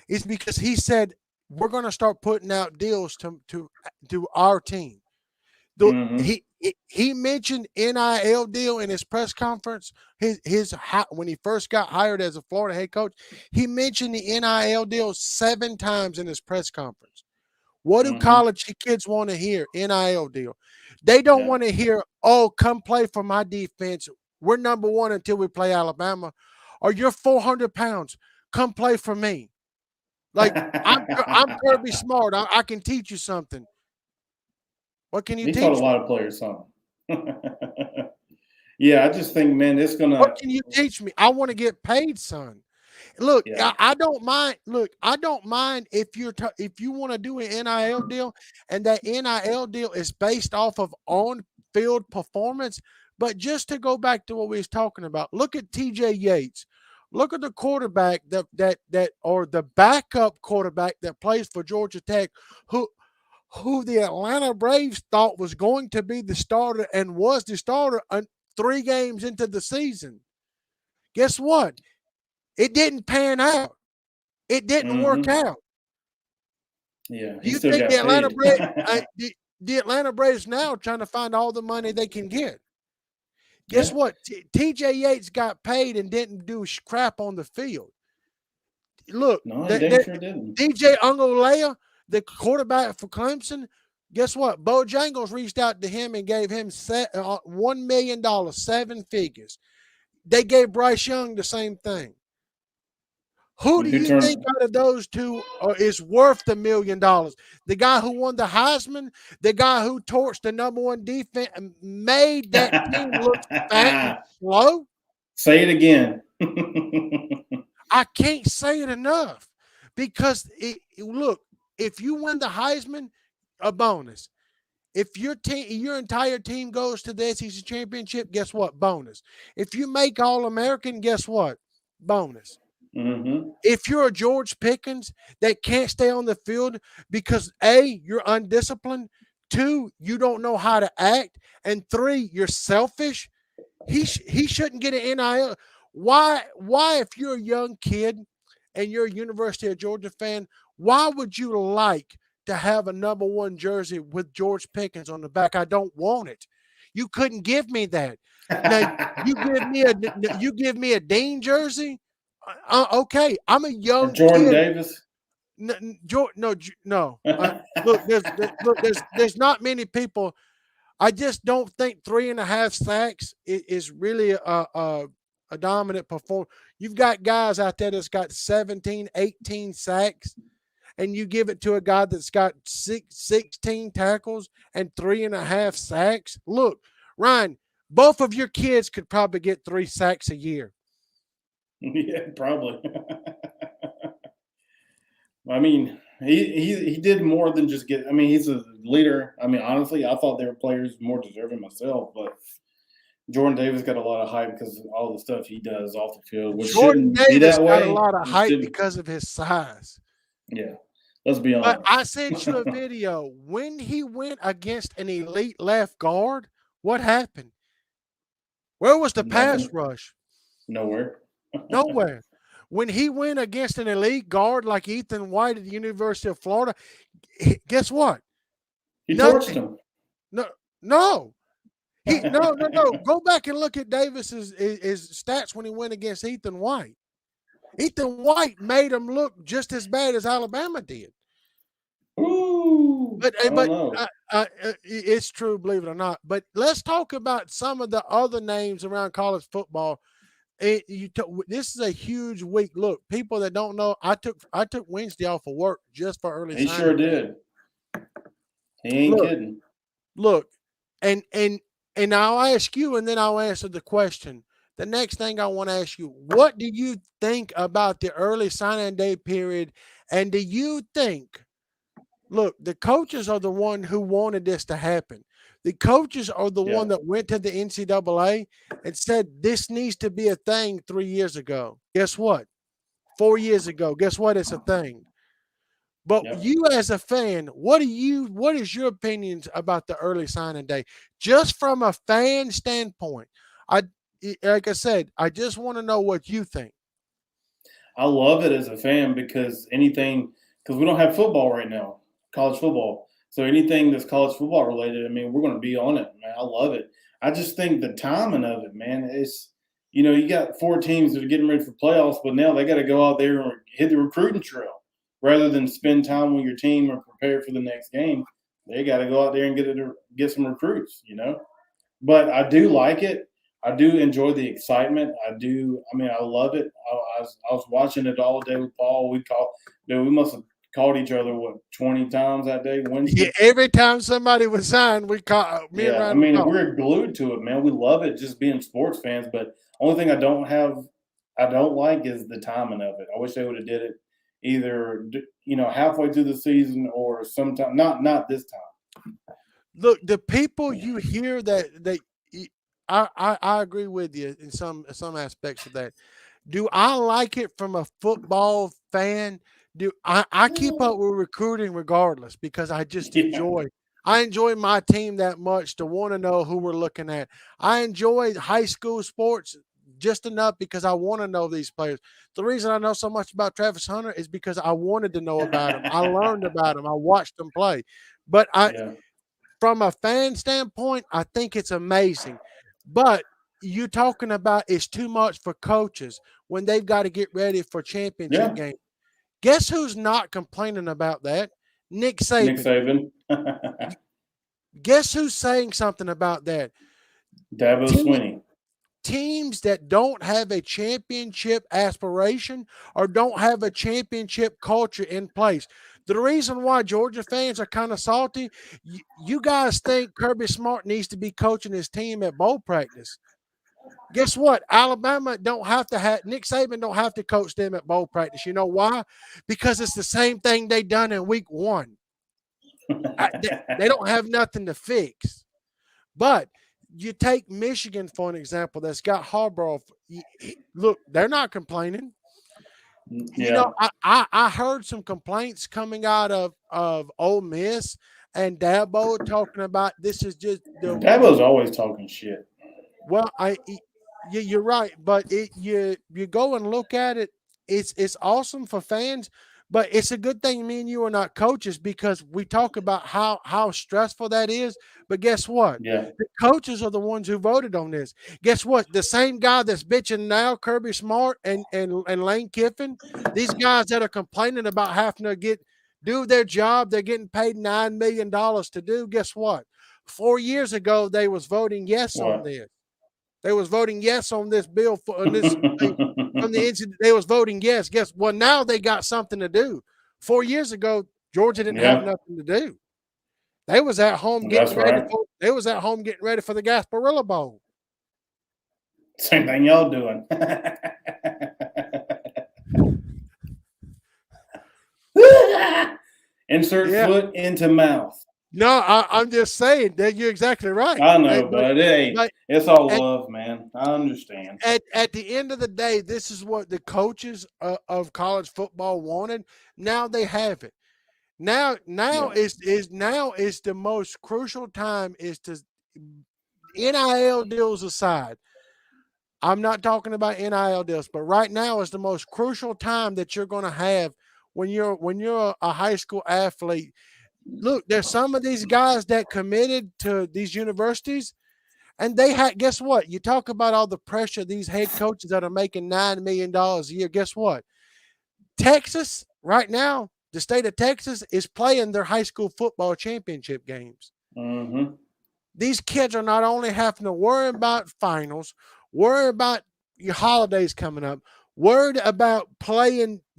is because he said we're going to start putting out deals to our team. He mentioned NIL deal in his press conference. When he first got hired as a Florida head coach, he mentioned the NIL deal 7 times in his press conference. What do college kids want to hear? NIL deal. They don't want to hear, "Oh, come play for my defense. We're number one until we play Alabama." Or, "You're 400 pounds. Come play for me." Like, I'm Kirby Smart. I can teach you something. What can you teach me? He taught a lot of players something. Yeah, I just think, man, it's gonna. What can you teach me? I want to get paid, son. Look, I don't mind. Look, I don't mind if you want to do an NIL deal, and that NIL deal is based off of on-field performance. But just to go back to what we was talking about, look at TJ Yates. Look at the quarterback or the backup quarterback that plays for Georgia Tech, who the Atlanta Braves thought was going to be the starter and was the starter 3 games into the season. Guess what? It didn't pan out. It didn't work out. Yeah, you think the Atlanta Braves, the Atlanta Braves now trying to find all the money they can get? Guess what? TJ Yates got paid and didn't do crap on the field. Look, no, he sure didn't. DJ Ungolea, the quarterback for Clemson, guess what? Bojangles reached out to him and gave him $1 million, 7 figures. They gave Bryce Young the same thing. Who do you think out of those two is worth the $1 million? The guy who won the Heisman, the guy who torched the number 1 defense and made that team look fat and slow? Say it again. I can't say it enough because look, if you win the Heisman, a bonus. If your entire team goes to the SEC championship, guess what? Bonus. If you make All-American, guess what? Bonus. If you're a George Pickens that can't stay on the field because A, you're undisciplined, 2, you don't know how to act, and 3, you're selfish, he shouldn't get an NIL. Why if you're a young kid and you're a University of Georgia fan, why would you like to have a number 1 jersey with George Pickens on the back? I don't want it. You couldn't give me that. Now you give me a Dean jersey. Okay, I'm a Or young Jordan kid. Davis. No. Look, there's not many people. I just don't think 3.5 sacks is really a dominant performance. You've got guys out there that's got 17, 18 sacks, and you give it to a guy that's got 16 tackles and 3.5 sacks. Look, Ryan, both of your kids could probably get 3 sacks a year. Yeah, probably. I mean, he did more than just get. I mean, he's a leader. I mean, honestly, I thought they were players more deserving myself, but Jordan Davis got a lot of hype because of all the stuff he does off the field, which Jordan shouldn't be Davis that got a way. lot of hype Shouldn't- because of his size. Yeah, let's be But honest. I sent you a video when he went against an elite left guard. What happened? Where was the pass Nothing. rush? Nowhere. Nowhere. When he went against an elite guard like Ethan White at the University of Florida, guess what? He Nothing. torched him. No. No. Go back and look at Davis's his stats when he went against Ethan White. Ethan White made him look just as bad as Alabama did. Ooh, But I don't know. it's true, believe it or not. But let's talk about some of the other names around college football. This is a huge week. Look, people that don't know, I took Wednesday off of work just for early He signing. sure did. He ain't kidding. Look, and I'll ask you, and then I'll answer the question. The next thing I want to ask you, what do you think about the early signing day period? And do you think, look, the coaches are the one who wanted this to happen. The coaches are the one that went to the NCAA and said this needs to be a thing 3 years ago. Guess what? 4 years ago, guess what? It's a thing. But you as a fan, what is your opinions about the early signing day? Just from a fan standpoint. Like I said, I just want to know what you think. I love it as a fan because we don't have football right now, college football. So anything that's college football related, I mean, we're going to be on it, man. I love it. I just think the timing of it, man, is, you got 4 teams that are getting ready for playoffs, but now they got to go out there and hit the recruiting trail rather than spend time with your team or prepare for the next game. They got to go out there and get some recruits, But I do like it. I do enjoy the excitement. I love it. I was watching it all day with Paul. We must have called each other 20 times that day. Wednesday. Yeah, every time somebody was signed, we caught. We're glued to it, man. We love it, just being sports fans. But only thing I don't like is the timing of it. I wish they would have did it either halfway through the season or sometime. Not this time. Look, the people you hear that I agree with you in some aspects of that. Do I like it from a football fan? I keep up with recruiting regardless because I just enjoy my team that much to want to know who we're looking at. I enjoy high school sports just enough because I want to know these players. The reason I know so much about Travis Hunter is because I wanted to know about him. I learned about him. I watched him play. But from a fan standpoint, I think it's amazing. But you're talking about it's too much for coaches when they've got to get ready for championship games. Guess who's not complaining about that? Nick Saban. Guess who's saying something about that? Dabo Swinney. Teams that don't have a championship aspiration or don't have a championship culture in place. The reason why Georgia fans are kind of salty, you guys think Kirby Smart needs to be coaching his team at bowl practice. Guess what? Alabama don't have to have Nick Saban don't have to coach them at bowl practice. You know why? Because it's the same thing they done in week 1. They don't have nothing to fix. But you take Michigan for an example that's got Harbaugh. Look, they're not complaining. I heard some complaints coming out of Ole Miss and Dabo talking about this is just Dabo's always talking shit. Well, you're right, but you go and look at it. it's awesome for fans, but it's a good thing me and you are not coaches because we talk about how stressful that is. But guess what? Yeah. The coaches are the ones who voted on this. Guess what? The same guy that's bitching now, Kirby Smart and Lane Kiffin, these guys that are complaining about having to do their job, they're getting paid $9 million to do. Guess what? 4 years ago, they was voting yes on What? this. They was voting yes on this bill on this from the incident. They was voting yes. Guess well now they got something to do. 4 years ago, Georgia didn't have Yeah, nothing to do. They was at home that's getting ready right. for they was at home getting ready for the Gasparilla Bowl. Same thing y'all doing. Insert Yeah. foot into mouth. No, I'm just saying that you're exactly right. I know, but hey, but it's all at, love, man. I understand. at the end of the day, this is what the coaches of college football wanted. Now they have it. Now Yeah. is the most crucial time is to NIL deals aside. I'm not talking about NIL deals, but right now is the most crucial time that you're going to have when you're a high school athlete. Look, there's some of these guys that committed to these universities, and they had. Guess what? You talk about all the pressure these head coaches that are making $9 million a year. Guess what? Texas right now, the state of Texas is playing their high school football championship games. Mm-hmm. These kids are not only having to worry about finals, worry about your holidays coming up, worried about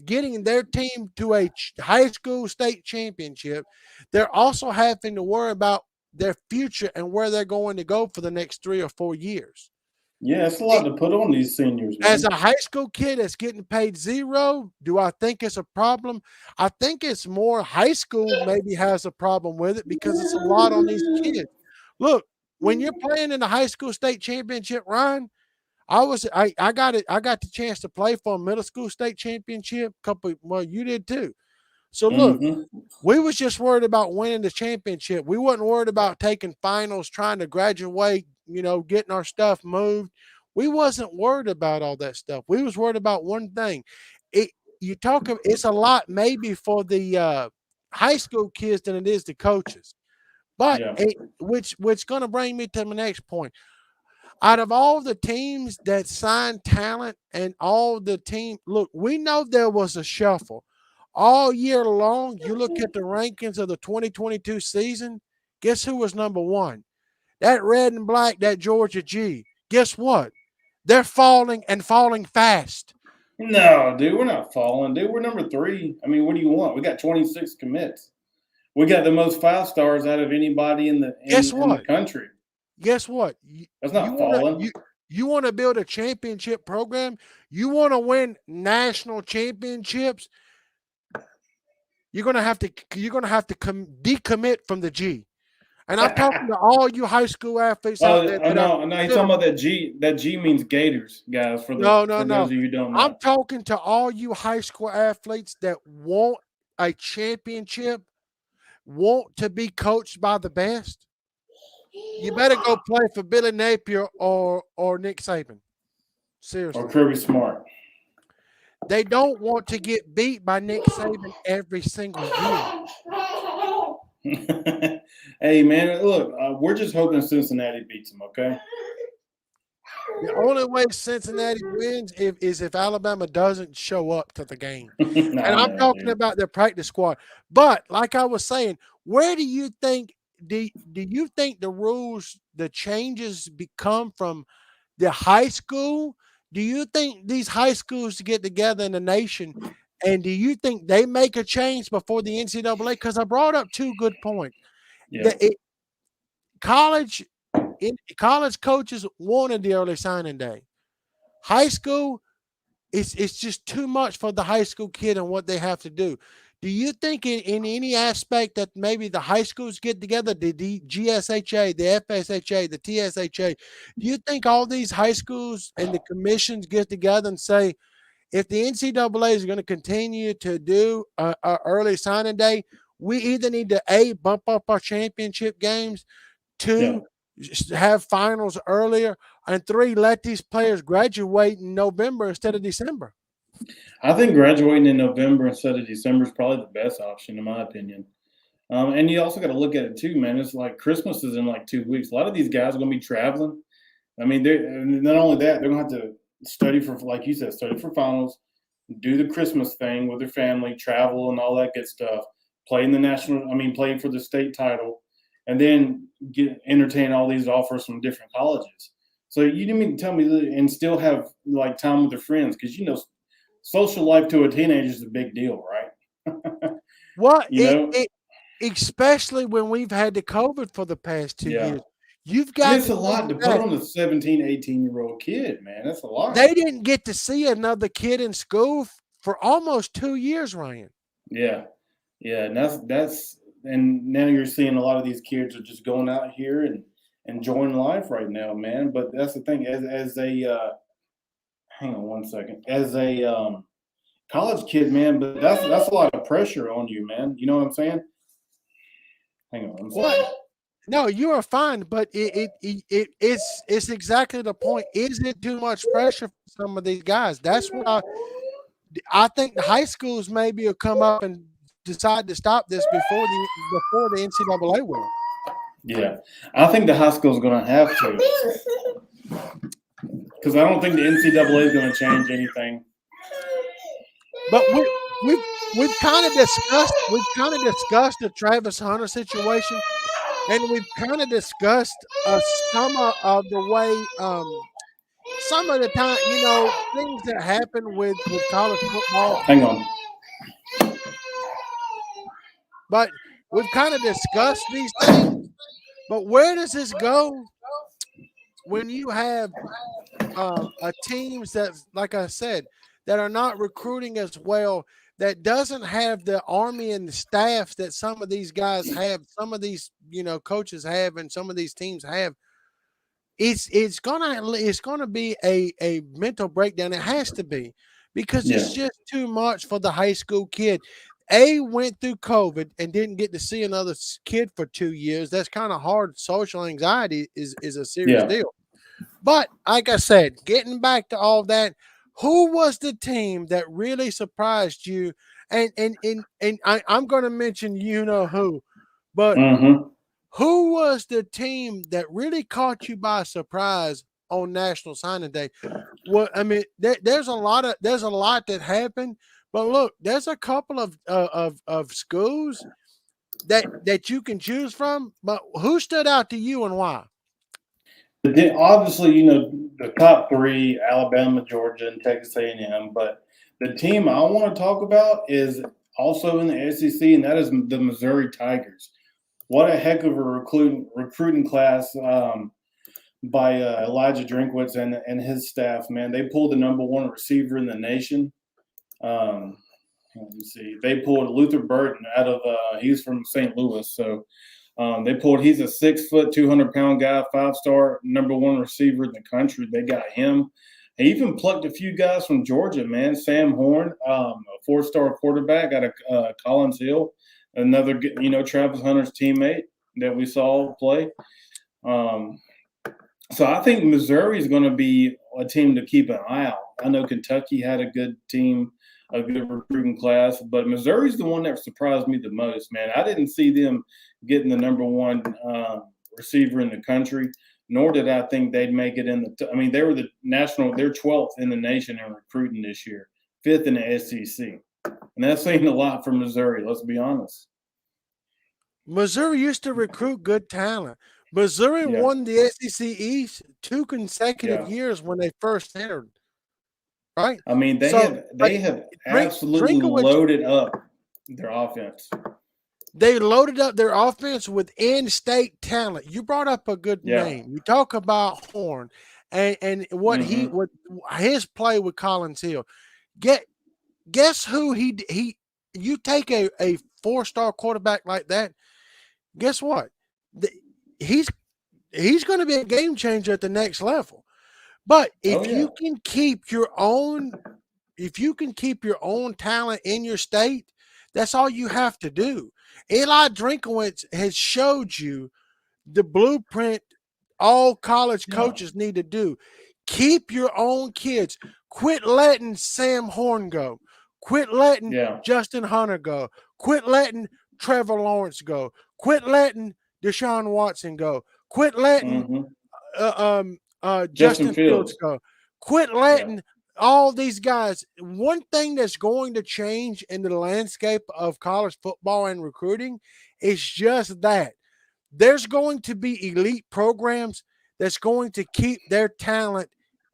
getting their team to a high school state championship. They're also having to worry about their future and where they're going to go for the next 3 or 4 years. Yeah, it's a lot to put on these seniors, man. As a high school kid that's getting paid zero, do I think it's a problem? I think it's more high school maybe has a problem with it because it's a lot on these kids. Look, when you're playing in the high school state championship, Ryan, I got it. I got the chance to play for a middle school state championship. Well, you did too. So look, Mm-hmm. we was just worried about winning the championship. We wasn't worried about taking finals, trying to graduate, getting our stuff moved. We wasn't worried about all that stuff. We was worried about one thing. It it's a lot maybe for the high school kids than it is the coaches. But Yeah. which going to bring me to my next point. Out of all the teams that signed talent and all the team, look, we know there was a shuffle all year long. You look at the rankings of the 2022 season. Guess who was number one? That red and black, that Georgia G. Guess what? They're falling and falling fast. No, dude, we're not falling, dude. We're number 3. I mean, what do you want? We got 26 commits. We got the most 5-stars out of anybody in the Guess in the what? country. Guess what? That's not falling. You want to build a championship program? You want to win national championships? You're gonna have to decommit from the G. And I'm talking to all you high school athletes out there. No, you're talking about that G. That G means Gators, guys. For No. those of you who don't know, I'm talking to all you high school athletes that want a championship, want to be coached by the best. You better go play for Billy Napier or Nick Saban. Seriously. or Kirby Smart. They don't want to get beat by Nick Saban every single year. Hey, man, look, we're just hoping Cincinnati beats them, okay? The only way Cincinnati wins is if Alabama doesn't show up to the game. And I'm talking about their practice squad. But like I was saying, where do you think do you think the rules, the changes become from the high school? Do you think these high schools get together in the nation, and do you think they make a change before the NCAA? Because I brought up 2 good points. Yeah. College coaches wanted the early signing day. High school, it's just too much for the high school kid and what they have to do. Do you think in any aspect that maybe the high schools get together, the GSHA, the FSHA, the TSHA, do you think all these high schools and the commissions get together and say, if the NCAA is going to continue to do a early signing day, we either need to A, bump up our championship games, 2, have finals earlier, and 3, let these players graduate in November instead of December? I think graduating in November instead of December is probably the best option, in my opinion. And you also got to look at it too, man. It's like Christmas is in like 2 weeks. A lot of these guys are going to be traveling. I mean, and not only that, they're going to have to study for, like you said, study for finals, do the Christmas thing with their family, travel and all that good stuff, play in the playing for the state title, and then entertain all these offers from different colleges. So you didn't mean to tell me that, and still have like time with their friends, because social life to a teenager is a big deal, right? What you know, it especially when we've had the COVID for the past 2 yeah. years. You've Yeah, got it's to a think lot to of put that. on a 17, 18-year-old kid, man. That's a lot. They didn't get to see another kid in school for almost 2 years, Ryan. Yeah. Yeah, and and now you're seeing a lot of these kids are just going out here and enjoying life right now, man. But that's the thing, as a hang on one second, as a college kid, man. But that's a lot of pressure on you, man. You know what I'm saying? Hang on one What? second. No, you are fine, but it's exactly the point. Is it too much pressure for some of these guys? That's what I think the high schools maybe will come up and decide to stop this before the NCAA will. Yeah, I think the high school is going to have to, because I don't think the NCAA is going to change anything. But we've kind of discussed the Travis Hunter situation, and we've kind of discussed some of the way some of the time, things that happen with college football. Hang on. But we've kind of discussed these things. But where does this go when you have teams that, like I said, that are not recruiting as well, that doesn't have the army and the staffs that some of these guys have, some of these coaches have, and some of these teams have? It's gonna be a mental breakdown. It has to be, because Yeah. it's just too much for the high school kid. A went through COVID and didn't get to see another kid for 2 years. That's kind of hard. Social anxiety is a serious Yeah. deal. But like I said, getting back to all that, who was the team that really surprised you? I'm going to mention who, but Mm-hmm. who was the team that really caught you by surprise on National Signing Day? Well, I mean, there's a lot that happened, but look, there's a couple of schools that you can choose from. But who stood out to you and why? Obviously, the top three: Alabama, Georgia, and Texas A&M. But the team I want to talk about is also in the SEC, and that is the Missouri Tigers. What a heck of a recruiting class by Elijah Drinkwitz and his staff, man. They pulled the number one receiver in the nation. Let me see. They pulled Luther Burton out of he's from St. Louis, so he's a 6 foot, 200-pound guy, 5-star, number one receiver in the country. They got him. They even plucked a few guys from Georgia, man. Sam Horn, a 4-star quarterback out of Collins Hill, another, Travis Hunter's teammate that we saw play. So I think Missouri is going to be a team to keep an eye out. I know Kentucky had a good team, a good recruiting class, but Missouri's the one that surprised me the most, man. I didn't see them getting the number one receiver in the country, nor did I think they'd make it in they were they're 12th in the nation in recruiting this year, 5th in the SEC. And that's saying a lot for Missouri, let's be honest. Missouri used to recruit good talent. Missouri won the SEC East 2 consecutive years when they first entered. Right? I mean, they have absolutely loaded up their offense. They loaded up their offense with in-state talent. You brought up a good name. You talk about Horn and what his play with Collins Hill. Guess who you take a 4-star quarterback like that. Guess what? He's going to be a game changer at the next level. But if you can keep your own talent in your state, that's all you have to do. Eli Drinkowitz has showed you the blueprint all college coaches need to do. Keep your own kids. Quit letting Sam Horn go. Quit letting Yeah. Justin Hunter go. Quit letting Trevor Lawrence go. Quit letting Deshaun Watson go. Quit letting Mm-hmm. Justin Justin Fields Fields. go. Quit Yeah. letting all these guys. One thing that's going to change in the landscape of college football and recruiting is just that. There's going to be elite programs that's going to keep their talent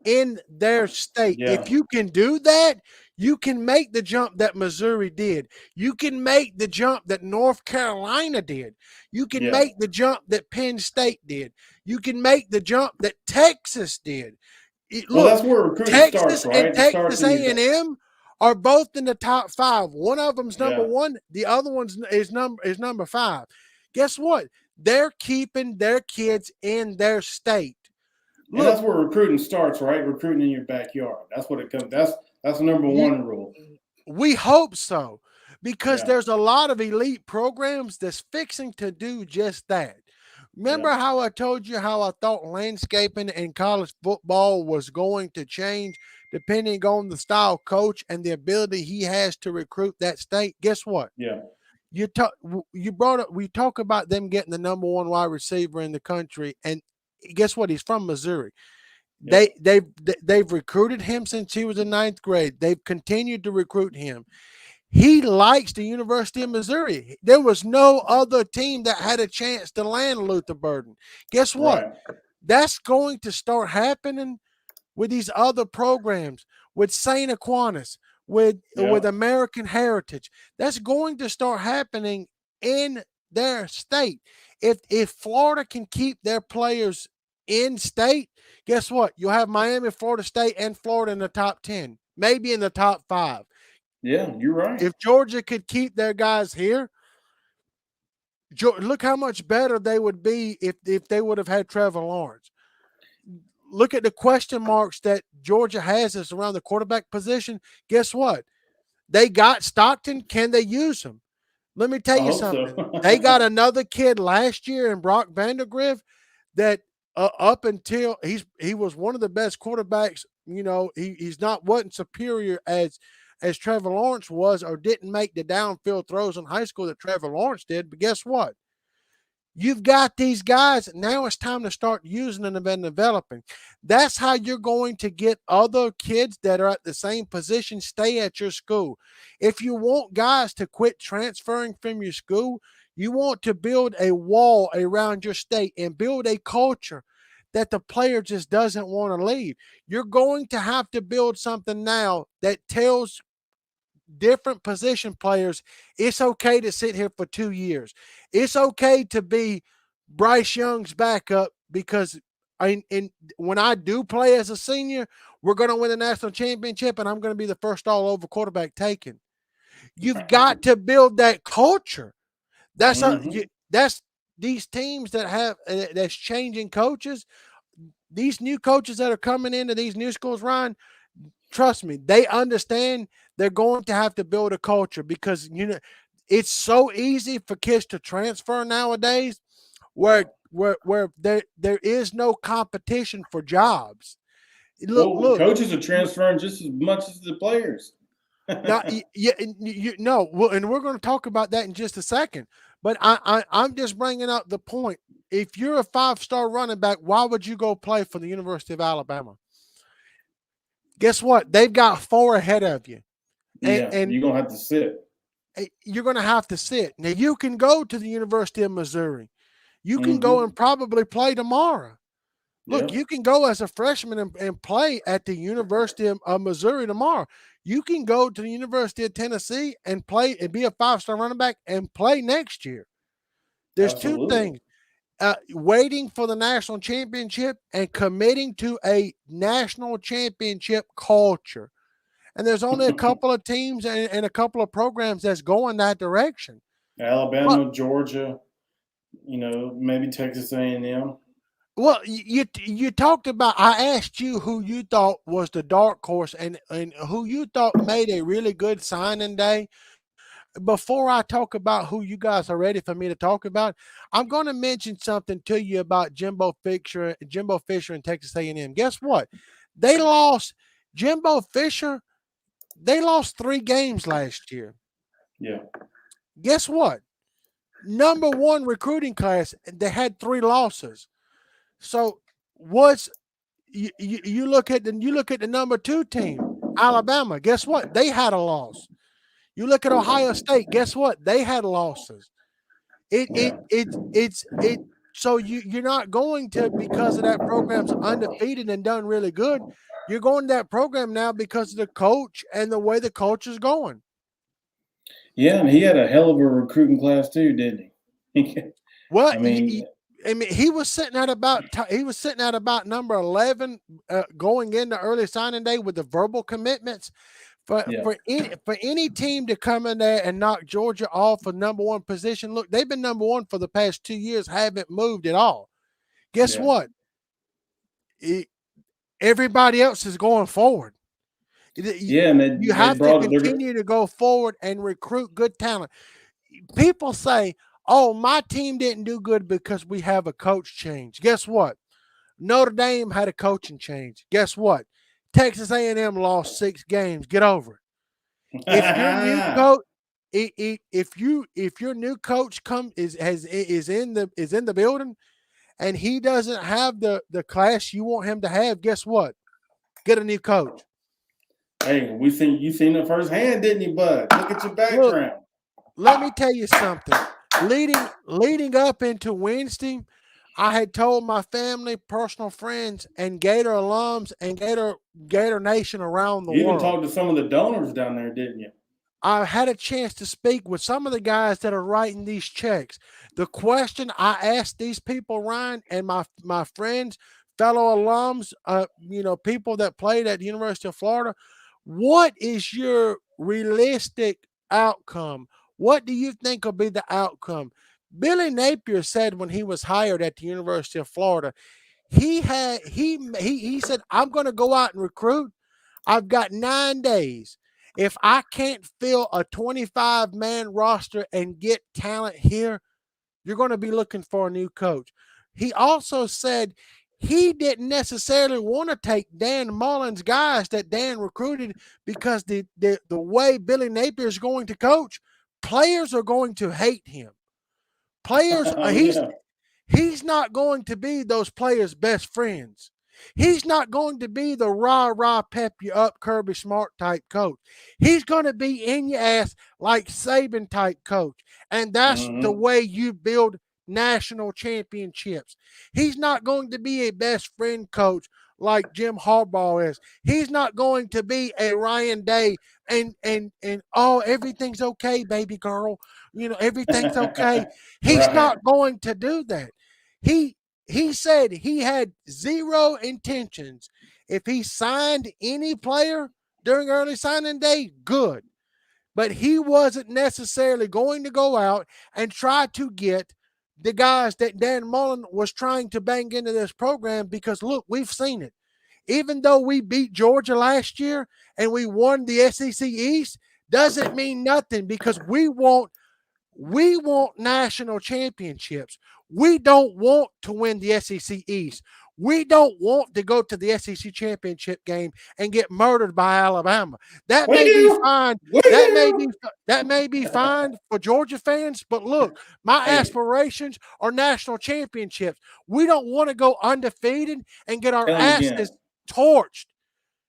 in their state. Yeah. If you can do that, you can make the jump that Missouri did. You can make the jump that North Carolina did. You can Yeah. make the jump that Penn State did. You can make the jump that Texas did. Well, Look, that's where recruiting starts, Texas and right? It starts Texas in your. A&M are both in the top 5. One of them's number Yeah. 1, the other one's is number 5. Guess what? They're keeping their kids in their state. And that's Look, where recruiting starts, right? Recruiting in your backyard. That's what it comes. That's the number you, one rule. we hope so, because Yeah. there's a lot of elite programs that's fixing to do just that. Remember Yeah. how I told you how I thought landscaping in college football was going to change depending on the style coach and the ability he has to recruit that state? Guess what? Yeah. You brought up, we talk about them getting the number 1 wide receiver in the country, and guess what? He's from Missouri. Yeah. They've recruited him since he was in 9th grade. They've continued to recruit him. He likes the University of Missouri. There was no other team that had a chance to land Luther Burden. Guess what? Right. That's going to start happening with these other programs, with St. Aquinas, with Yeah. American Heritage. That's going to start happening in their state. If Florida can keep their players in state, guess what? You'll have Miami, Florida State, and Florida in the top 10, maybe in the top 5. Yeah. You're right. If Georgia could keep their guys here, look how much better they would be if they would have had Trevor Lawrence. Look at the question marks that Georgia has is around the quarterback position. Guess what? They got Stockton. Can they use him? Let me tell I you hope something. so. They got another kid last year in Brock Vandagriff that up until he was one of the best quarterbacks. You know, wasn't superior as Trevor Lawrence was, or didn't make the downfield throws in high school that Trevor Lawrence did. But guess what? You've got these guys. Now it's time to start using them and developing. That's how you're going to get other kids that are at the same position stay at your school. If you want guys to quit transferring from your school, you want to build a wall around your state and build a culture that the player just doesn't want to leave. You're going to have to build something now that tells different position players it's okay to sit here for 2 years. It's okay to be Bryce Young's backup, because when I do play as a senior, we're going to win the national championship and I'm going to be the first all over quarterback taken. You've got to build that culture. That's that's these teams that have that's changing coaches. These new coaches that are coming into these new schools, Ryan, trust me, they understand they're going to have to build a culture, because it's so easy for kids to transfer nowadays, where there is no competition for jobs. Well, Look. coaches are transferring just as much as the players. Now, well, and we're going to talk about that in just a second. But I'm just bringing up the point. If you're a 5-star running back, why would you go play for the University of Alabama? Guess what? They've got 4 ahead of you. And you're going to have to sit. You're going to have to sit. Now, you can go to the University of Missouri. You can go and probably play tomorrow. Look, you can go as a freshman and play at the University of Missouri tomorrow. You can go to the University of Tennessee and play and be a 5-star running back and play next year. There's Absolutely. 2 things. Waiting for the national championship and committing to a national championship culture. And there's only a couple of teams and a couple of programs that's going that direction. Alabama, Georgia, maybe Texas A&M. Well, you talked about, I asked you who you thought was the dark horse and who you thought made a really good signing day. Before I talk about who you guys are ready for me to talk about, I'm going to mention something to you about Jimbo Fisher and Texas A&M. Guess what? They lost Jimbo Fisher. They lost 3 games last year. Yeah. Guess what? Number 1 recruiting class, they had 3 losses. So what's you look at the number 2 team, Alabama. Guess what? They had a loss. You look at Ohio State. Guess what? They had losses. Yeah. It. So you're not going to, because of that program's undefeated and done really good. You're going to that program now because of the coach and the way the coach is going. Yeah, and he had a hell of a recruiting class too, didn't he? Well, I mean, he was sitting at about number 11 going into early signing day with the verbal commitments. yeah, For any team to come in there and knock Georgia off a number 1 position, look, they've been number 1 for the past 2 years, haven't moved at all. Guess yeah, what? Everybody else is going forward. yeah, and You they have to brought it. continue to go forward and recruit good talent. People say, "Oh, my team didn't do good because we have a coach change." Guess what? Notre Dame had a coaching change. Guess what? Texas A&M lost 6 games. Get over it. If your new coach, if your new coach is in the building, and he doesn't have the class you want him to have, guess what? Get a new coach. Hey, you seen it firsthand, didn't you, bud? Look at your Look, background. let me tell you something. Leading up into Wednesday, I had told my family, personal friends, and Gator alums and Gator Nation around the You even world. talked to some of the donors down there, didn't you? I had a chance to speak with some of the guys that are writing these checks. The question I asked these people, Ryan, and my friends, fellow alums, people that played at the University of Florida, what is your realistic outcome? What do you think will be the outcome? Billy Napier said when he was hired at the University of Florida, he said, "I'm going to go out and recruit. I've got 9 days. If I can't fill a 25-man roster and get talent here, you're going to be looking for a new coach." He also said he didn't necessarily want to take Dan Mullen's guys that Dan recruited because the way Billy Napier is going to coach, players are going to hate him. Players, Oh yeah, he's not going to be those players' best friends. He's not going to be the rah-rah pep you up Kirby Smart type coach. He's going to be in your ass like Saban type coach. And that's the mm-hmm. way you build national championships. He's not going to be a best friend coach like Jim Harbaugh is. He's not going to be a Ryan Day and oh, everything's okay, baby girl. Everything's okay. He's Right. not going to do that. He said he had 0 intentions. If he signed any player during early signing day, good. But he wasn't necessarily going to go out and try to get the guys that Dan Mullen was trying to bang into this program because, look, we've seen it. Even though we beat Georgia last year and we won the SEC East, doesn't mean nothing because we want national championships. We don't want to win the SEC East. We don't want to go to the SEC championship game and get murdered by Alabama. That We may be do. fine. We do. That may be fine for Georgia fans, but look, my Hey, aspirations are national championships. We don't want to go undefeated and get our tell him again. asses torched.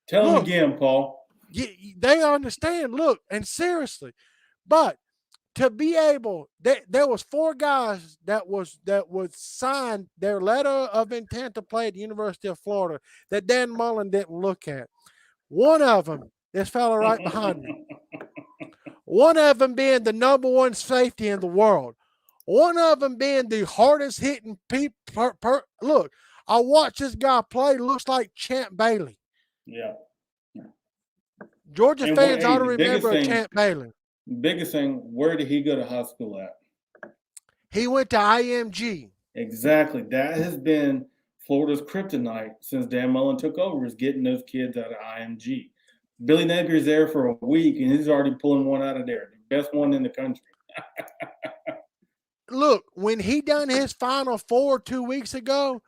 Tell him Look, again, Paul. they understand. Look, and seriously, but to be able, there was 4 guys that was signed their letter of intent to play at the University of Florida that Dan Mullen didn't look at. One of them, this fella right behind me. One of them being the number 1 safety in the world. One of them being the hardest hitting look, I watched this guy play. Looks like Champ Bailey. Yeah. Georgia fans ought to The biggest remember thing, Champ Bailey. biggest thing, where did he go to high school at? He went to IMG. Exactly. That has been Florida's kryptonite since Dan Mullen took over, is getting those kids out of IMG. Billy Napier's there for a week, and he's already pulling one out of there. The best one in the country. Look, when he done his Final Four 2 weeks ago,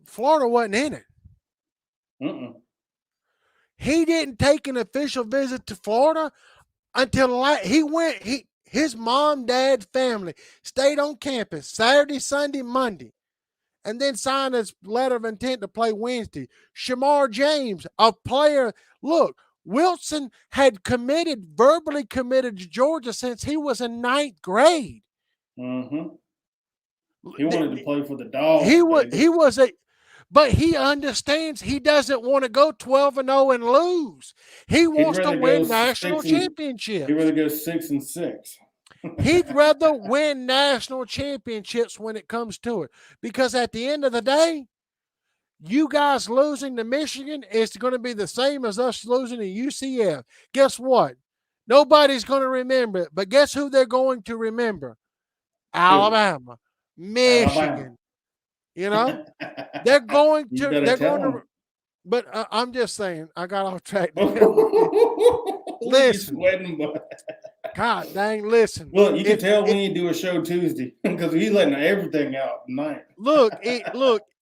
Florida wasn't in it. Mm-mm. He didn't take an official visit to Florida until he went. His mom, dad, family stayed on campus Saturday, Sunday, Monday, and then signed his letter of intent to play Wednesday. Shamar James, a player. Look, Wilson had verbally committed to Georgia since he was in 9th grade. Mm-hmm. He wanted to play for the Dogs. But he understands he doesn't want to go 12-0 and lose. He wants to win national championships. He'd rather go 6-6. He'd rather win national championships when it comes to it. Because at the end of the day, you guys losing to Michigan is going to be the same as us losing to UCF. Guess what? Nobody's going to remember it. But guess who they're going to remember? Alabama, Michigan. You know, they're going to. But I'm just saying, I got off track. Listen, God dang, listen. Look, you can tell when you do a show Tuesday because he's letting everything out tonight. Look,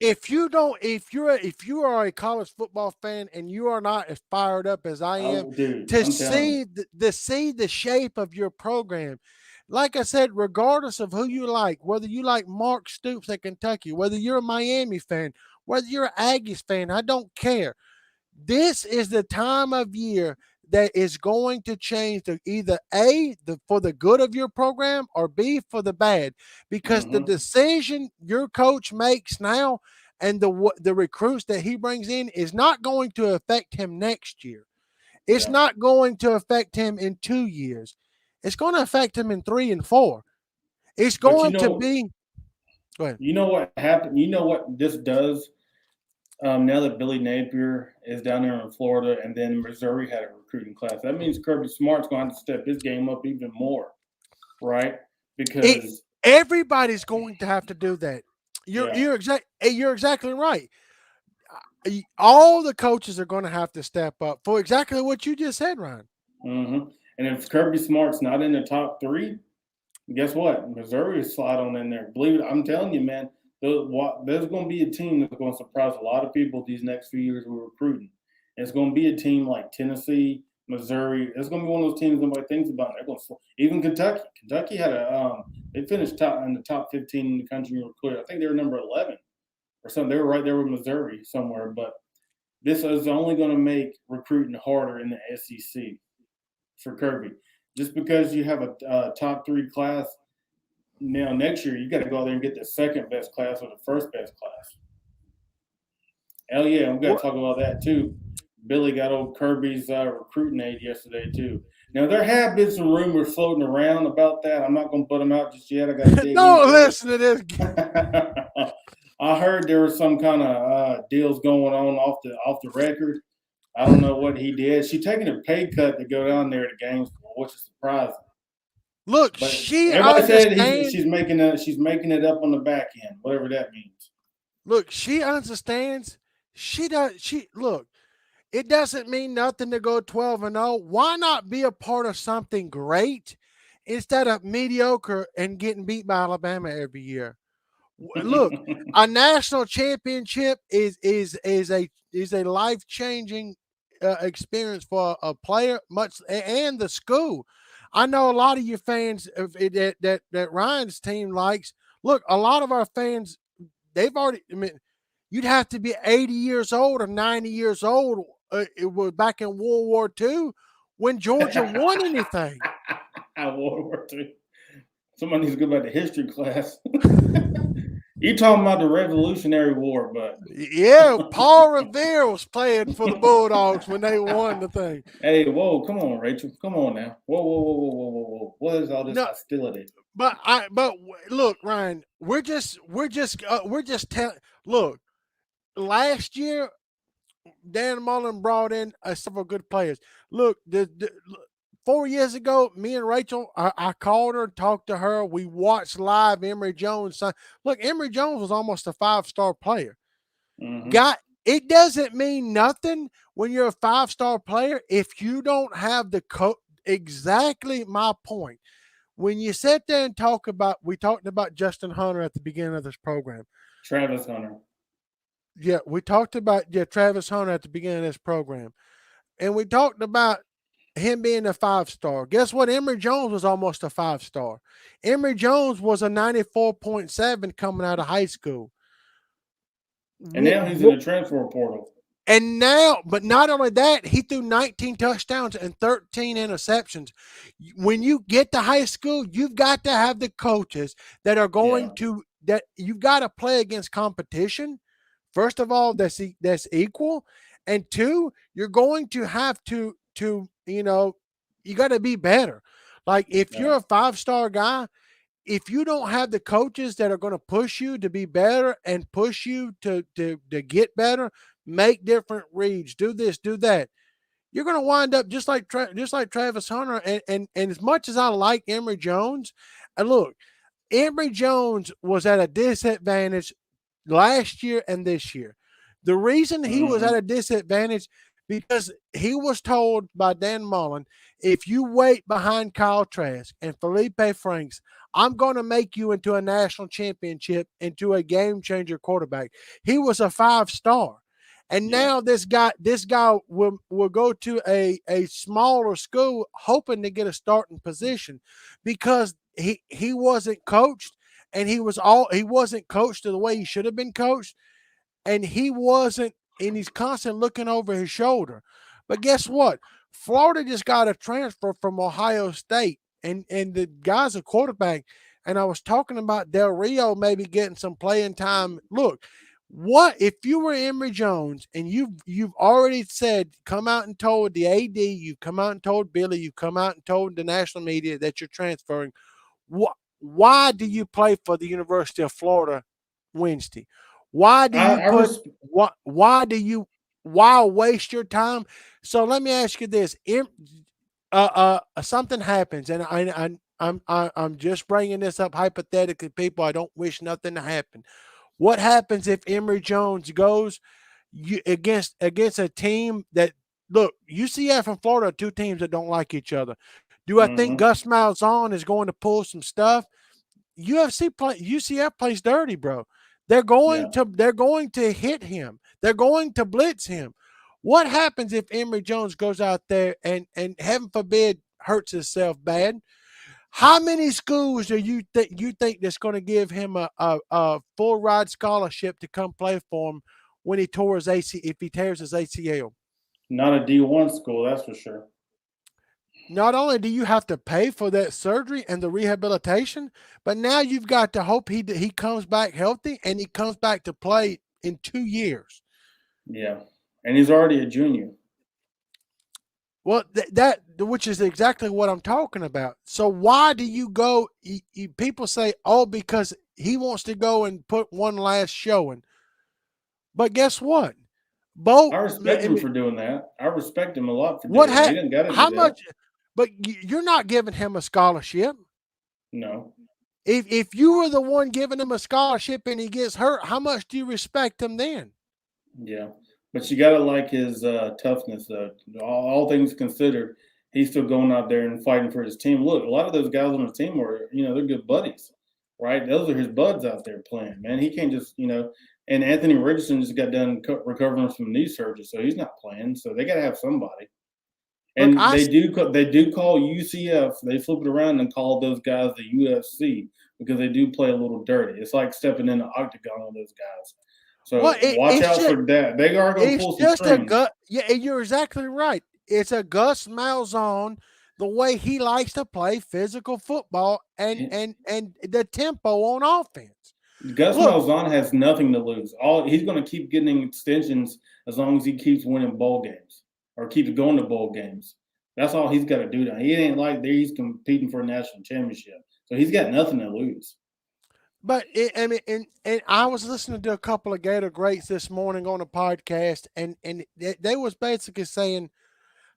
if you are a college football fan and you are not as fired up as I am to see the shape of your program. Like I said, regardless of who you like, whether you like Mark Stoops at Kentucky, whether you're a Miami fan, whether you're an Aggies fan, I don't care. This is the time of year that is going to change either A, for the good of your program, or B, for the bad. Because the decision your coach makes now and the recruits that he brings in is not going to affect him next year. It's not going to affect him in 2 years. It's going to affect him in 3 and 4. It's going to be. Go ahead. You know what happened? You know what this does? Now that Billy Napier is down there in Florida and then Missouri had a recruiting class, that means Kirby Smart's going to have to step his game up even more, right? Because everybody's going to have to do that. You're exactly right. All the coaches are going to have to step up for exactly what you just said, Ryan. Mm-hmm. And if Kirby Smart's not in the top 3, guess what? Missouri is slide on in there. Believe it, I'm telling you, man. There's going to be a team that's going to surprise a lot of people these next few years we're recruiting. And it's going to be a team like Tennessee, Missouri. It's going to be one of those teams nobody thinks about. They're going to, even Kentucky. Kentucky had they finished in the top 15 in the country. I think they were number 11 or something. They were right there with Missouri somewhere. But this is only going to make recruiting harder in the SEC for Kirby. Just because you have a top 3 class. Now, next year, you got to go out there and get the second best class or the first best class. Hell yeah, I'm going to talk about that too. Billy got old Kirby's recruiting aide yesterday too. Now, there have been some rumors floating around about that. I'm not going to put them out just yet. I got to dig Don't listen to this. I heard there was some kind of deals going on off the record. I don't know what he did. She's taking a pay cut to go down there to games, which is surprising. Look, everybody said she's making it up on the back end, whatever that means. Look, she understands. Look, it doesn't mean nothing to go 12-0. Why not be a part of something great instead of mediocre and getting beat by Alabama every year? Look, a national championship is a life-changing experience for a player, and the school. I know a lot of your fans that Ryan's team likes. Look, a lot of our fans, they've already. I mean, you'd have to be 80 years old or 90 years old. It was back in World War II when Georgia won anything. World War II. Somebody needs to go back to history class. You talking about the Revolutionary War, but yeah, Paul Revere was playing for the Bulldogs when they won the thing. Hey, whoa, come on, Rachel, come on now. Whoa. What is all this hostility? But look, Ryan, we're just telling. Look, last year, Dan Mullen brought in several good players. Look, 4 years ago, me and Rachel, I called her, talked to her. We watched live Emory Jones. Look, Emory Jones was almost a 5-star player. Mm-hmm. It doesn't mean nothing when you're a 5-star player if you don't have the exactly my point. When you sit there and we talked about Justin Hunter at the beginning of this program. Travis Hunter. Yeah, we talked about Travis Hunter at the beginning of this program. and we talked about him being a 5-star. Guess what? Emory Jones was almost a 5-star. Emory Jones was a 94.7 coming out of high school. And now he's in the transfer portal. And now, but not only that, he threw 19 touchdowns and 13 interceptions. When you get to high school, you've got to have the coaches that are going to, that you've got to play against competition. First of all, that's equal. And two, you're going to have to you got to be better. Like if you're a 5-star guy, if you don't have the coaches that are going to push you to be better and push you to get better, make different reads, do this, do that, you're going to wind up just like Travis Hunter. And as much as I like Emory Jones, and look, Emory Jones was at a disadvantage last year and this year. The reason he was at a disadvantage because he was told by Dan Mullen, if you wait behind Kyle Trask and Felipe Franks, I'm going to make you into a national championship, into a game changer quarterback. He was a 5-star. And now this guy will go to a smaller school hoping to get a starting position because he wasn't coached, and he wasn't coached the way he should have been coached, and he's constantly looking over his shoulder. But guess what? Florida just got a transfer from Ohio State, and the guy's a quarterback. And I was talking about Del Rio maybe getting some playing time. Look, what if you were Emory Jones and you've already said, come out and told the AD, you've come out and told Billy, you've come out and told the national media that you're transferring. Why do you play for the University of Florida Wednesday? Why do you why waste your time? So let me ask you this: something happens, and I'm just bringing this up hypothetically, people. I don't wish nothing to happen. What happens if Emory Jones goes against a team that, look, UCF and Florida are two teams that don't like each other? Do I think Gus Malzahn is going to pull some stuff? UCF plays dirty, bro. They're going to hit him. They're going to blitz him. What happens if Emory Jones goes out there and heaven forbid hurts himself bad? How many schools do you think that's going to give him a full ride scholarship to come play for him when he tore his if he tears his ACL? Not a D1 school, that's for sure. Not only do you have to pay for that surgery and the rehabilitation, but now you've got to hope he comes back healthy and he comes back to play in 2 years. Yeah, and he's already a junior. Well, that which is exactly what I'm talking about. So why do you go? People say, oh, because he wants to go and put one last showing. But guess what? I respect him for doing that. I respect him a lot for doing that. He didn't got to do that. But you're not giving him a scholarship. No. If you were the one giving him a scholarship and he gets hurt, how much do you respect him then? Yeah. But you got to like his toughness. All things considered, he's still going out there and fighting for his team. Look, a lot of those guys on the team are, they're good buddies, right? Those are his buds out there playing, man. He can't just, and Anthony Richardson just got done recovering from knee surgery, so he's not playing. So they got to have somebody. And look, they do call UCF. They flip it around and call those guys the UFC because they do play a little dirty. It's like stepping in the octagon with those guys. So watch out for that. They are going to pull some strings. Yeah, you're exactly right. It's a Gus Malzahn, the way he likes to play physical football and the tempo on offense. Gus Malzahn has nothing to lose. He's going to keep getting extensions as long as he keeps winning bowl games or keeps going to bowl games. That's all he's got to do now. He ain't like he's competing for a national championship. So he's got nothing to lose. But and I was listening to a couple of Gator greats this morning on a podcast, and they was basically saying,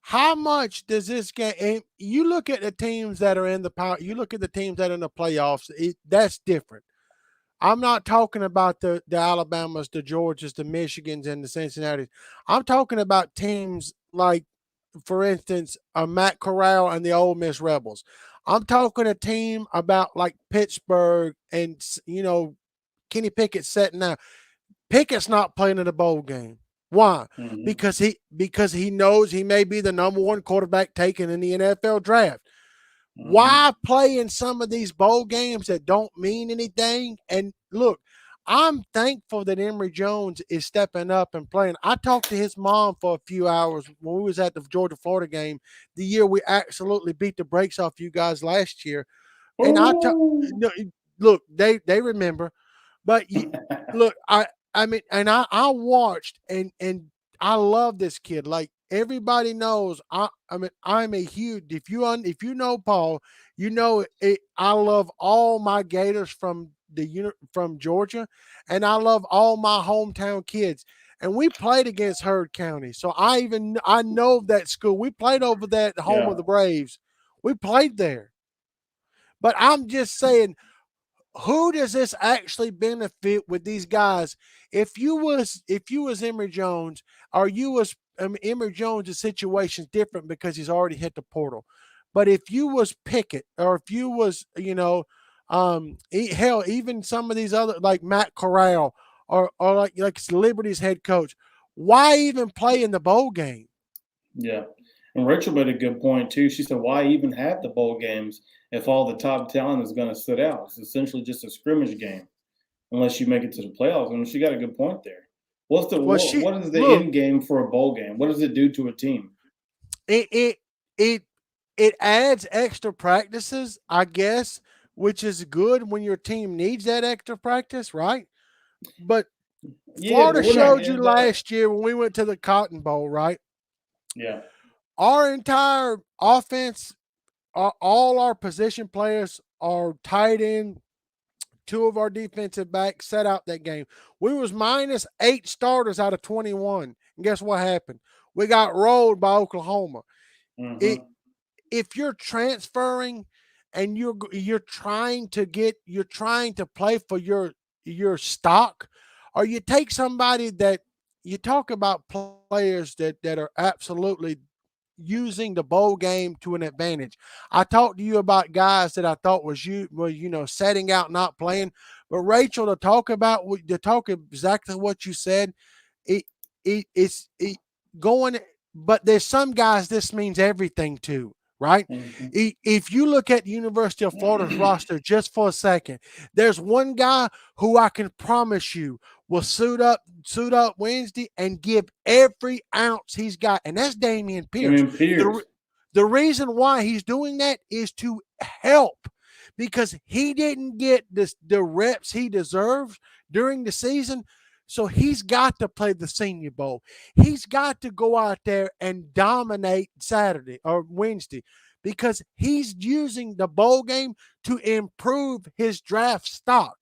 how much does this game? And you look at the teams that are in the power. You look at the teams that are in the playoffs. That's different. I'm not talking about the Alabamas, the Georgias, the Michigans, and the Cincinnatis. I'm talking about teams like, for instance, Matt Corral and the Ole Miss Rebels. I'm talking a team about like Pittsburgh and, Kenny Pickett setting out. Pickett's not playing in a bowl game. Why? Hmm. Because he knows he may be the number one quarterback taken in the NFL draft. Hmm. Why play in some of these bowl games that don't mean anything? And look, I'm thankful that Emory Jones is stepping up and playing. I talked to his mom for a few hours when we was at the Georgia Florida game, the year we absolutely beat the brakes off you guys last year. And Oh, no, look, they remember, but look, I mean, and I watched and I love this kid. Like everybody knows, I mean, I'm a huge. If you know Paul, you know it. I love all my Gators from from Georgia, and I love all my hometown kids. And we played against Heard County, so I know that school. We played over there at the home yeah, of the Braves. We played there. But I'm just saying, who does this actually benefit with these guys? If you was Emory Jones, or you was Emory Jones' situation is different because he's already hit the portal. But if you was Pickett, or if you was, hell, even some of these other like Matt Corral, or like Liberty's head coach, why even play in the bowl game? yeah. And Rachel made a good point too. She said, "Why even have the bowl games if all the top talent is going to sit out? It's essentially just a scrimmage game, unless you make it to the playoffs." And she got a good point there. Well, What is the look, end game for a bowl game? What does it do to a team? it it it it adds extra practices, I guess, which is good when your team needs that extra practice, right? But Yeah, Florida but we're not showed you getting that. last year when we went to the Cotton Bowl, right? Yeah. Our entire offense, all our position players, are tight end, two of our defensive backs set out that game. We was -8 starters out of 21. And guess what happened? We got rolled by Oklahoma. It Hmm. If you're transferring and you're trying to play for your stock, or you take somebody that you talk about players that are absolutely using the bowl game to an advantage. I talked to you about guys that I thought was setting out not playing, but Rachel, to talk exactly what you said, it it's going. But there's some guys this means everything to, right? Hmm. If you look at the University of Florida's roster just for a second, there's one guy who I can promise you will suit up Wednesday and give every ounce he's got, and that's Damian I Pierce. mean, The Pierce. the reason why he's doing that is to help, because he didn't get the reps he deserves during the season. So he's got to play the Senior Bowl. He's got to go out there and dominate Saturday or Wednesday, because he's using the bowl game to improve his draft stock.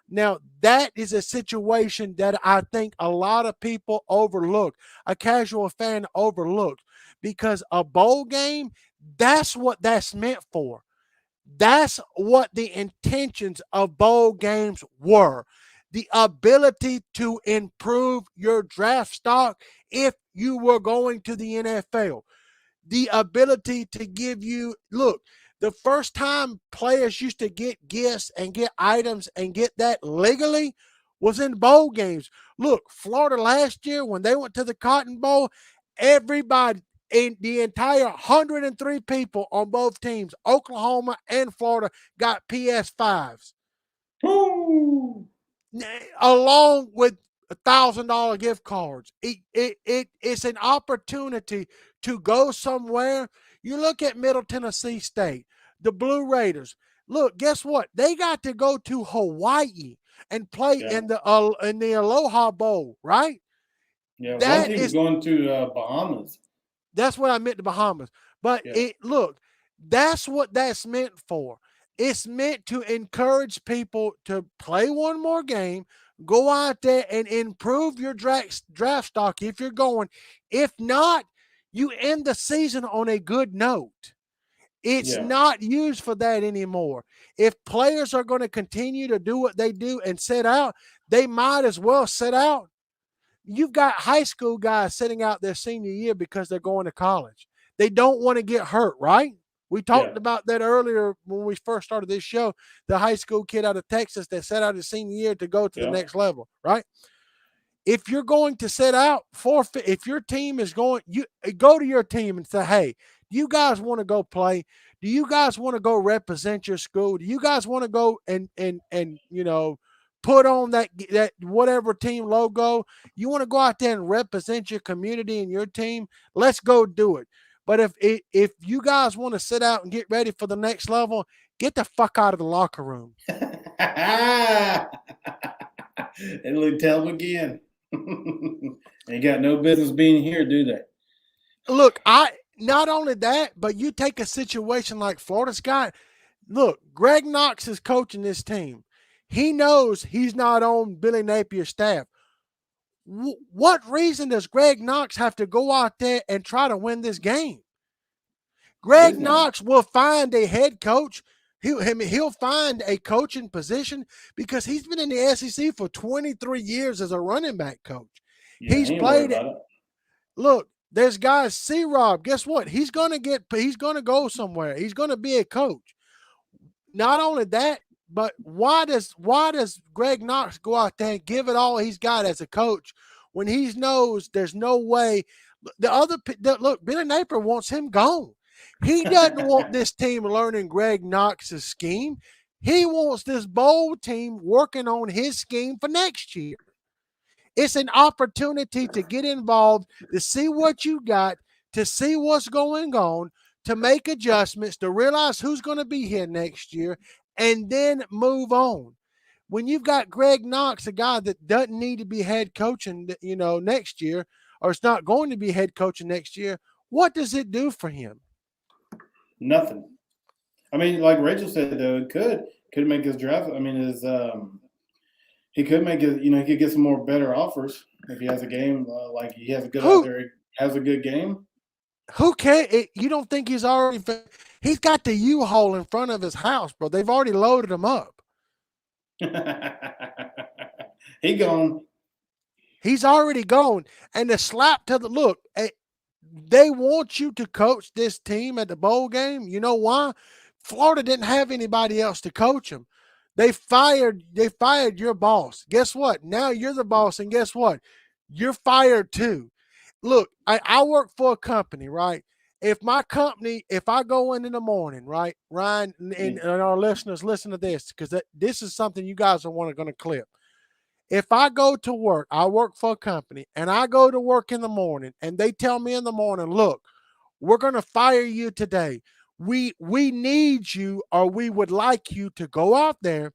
Now, that is a situation that I think a lot of people overlook, a casual fan overlooked, because a bowl game, that's what that's meant for. That's what the intentions of bowl games were. The ability to improve your draft stock if you were going to the NFL. The ability to give you, look, the first time players used to get gifts and get items and get that legally was in bowl games. Look, Florida last year when they went to the Cotton Bowl, everybody in the entire 103 people on both teams, Oklahoma and Florida, got PS5s Woo! along with $1,000 gift cards. It's an opportunity to go somewhere. You look at Middle Tennessee State, the Blue Raiders. Look, guess what? They got to go to Hawaii and play Yeah. in the Aloha Bowl, right? Yeah. One That team's is going to Bahamas. That's what I meant, the Bahamas. But Yeah. that's what that's meant for. It's meant to encourage people to play one more game, go out there and improve your draft stock if you're going. If not, you end the season on a good note. It's Yeah. not used for that anymore. If players are going to continue to do what they do and sit out, they might as well sit out. You've got high school guys sitting out their senior year because they're going to college. They don't want to get hurt, right? We Yeah. talked about that earlier when we first started this show. The high school kid out of Texas that set out his senior year to go to the Yeah. next level, right? if you're going to sit out, forfeit. If your team is going, you go to your team and say, hey, do you guys want to go play? Do you guys want to go represent your school? Do you guys want to go and put on that whatever team logo? You want to go out there and represent your community and your team? Let's go do it. But if you guys want to sit out and get ready for the next level, get the fuck out of the locker room. And look, tell them again. They got no business being here, do they? Look, not only that, but you take a situation like Florida's got. Look, Greg Knox is coaching this team. He knows he's not on Billy Napier's staff. What reason does Greg Knox have to go out there and try to win this game? Greg Knox will find a head coach. He'll find a coaching position because he's been in the SEC for 23 years as a running back coach. Yeah, he's played it. Look, there's guys. C-Rob, guess what? He's gonna go somewhere. He's gonna be a coach. Not only that, but why does Greg Knox go out there and give it all he's got as a coach when he knows there's no way? Look, Billy Napier wants him gone. He doesn't want this team learning Greg Knox's scheme. He wants this bowl team working on his scheme for next year. It's an opportunity to get involved, to see what you got, to see what's going on, to make adjustments, to realize who's going to be here next year, and then move on. When you've got Greg Knox, a guy that doesn't need to be head coaching, next year, or it's not going to be head coaching next year, what does it do for him? Nothing. I mean, like Rachel said, though, it could make his draft. I mean, he could make it. He could get some more better offers if he has a game like he has a good out there. Has a good game. Who can? You don't think he's already? He's got the U-Haul in front of his house, bro. They've already loaded him up. He gone. He's already gone. And the slap to the look. They want you to coach this team at the bowl game. You know why? Florida didn't have anybody else to coach them. They fired your boss. Guess what? Now you're the boss, and guess what? You're fired too. Look, I work for a company, right? If I go in the morning, right, Ryan, and our listeners, listen to this, because this is something you guys are going to clip. If I go to work, I work for a company, and I go to work in the morning, and they tell me in the morning, look, we're going to fire you today. We need you, or we would like you to go out there,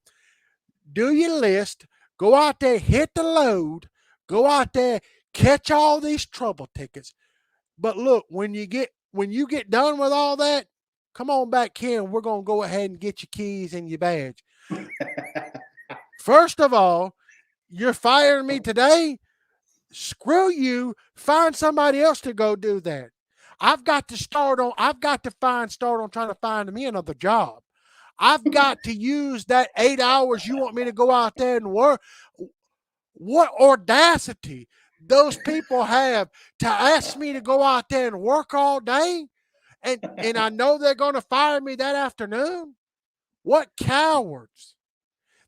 do your list, go out there, hit the load, go out there, catch all these trouble tickets. But look, when you get done with all that, come on back here and we're going to go ahead and get your keys and your badge. First of all, you're firing me today? Screw you. Find somebody else to go do that. I've got to start on trying to find me another job. I've got to use that 8 hours you want me to go out there and work. What audacity those people have to ask me to go out there and work all day, and I know they're going to fire me that afternoon. What cowards.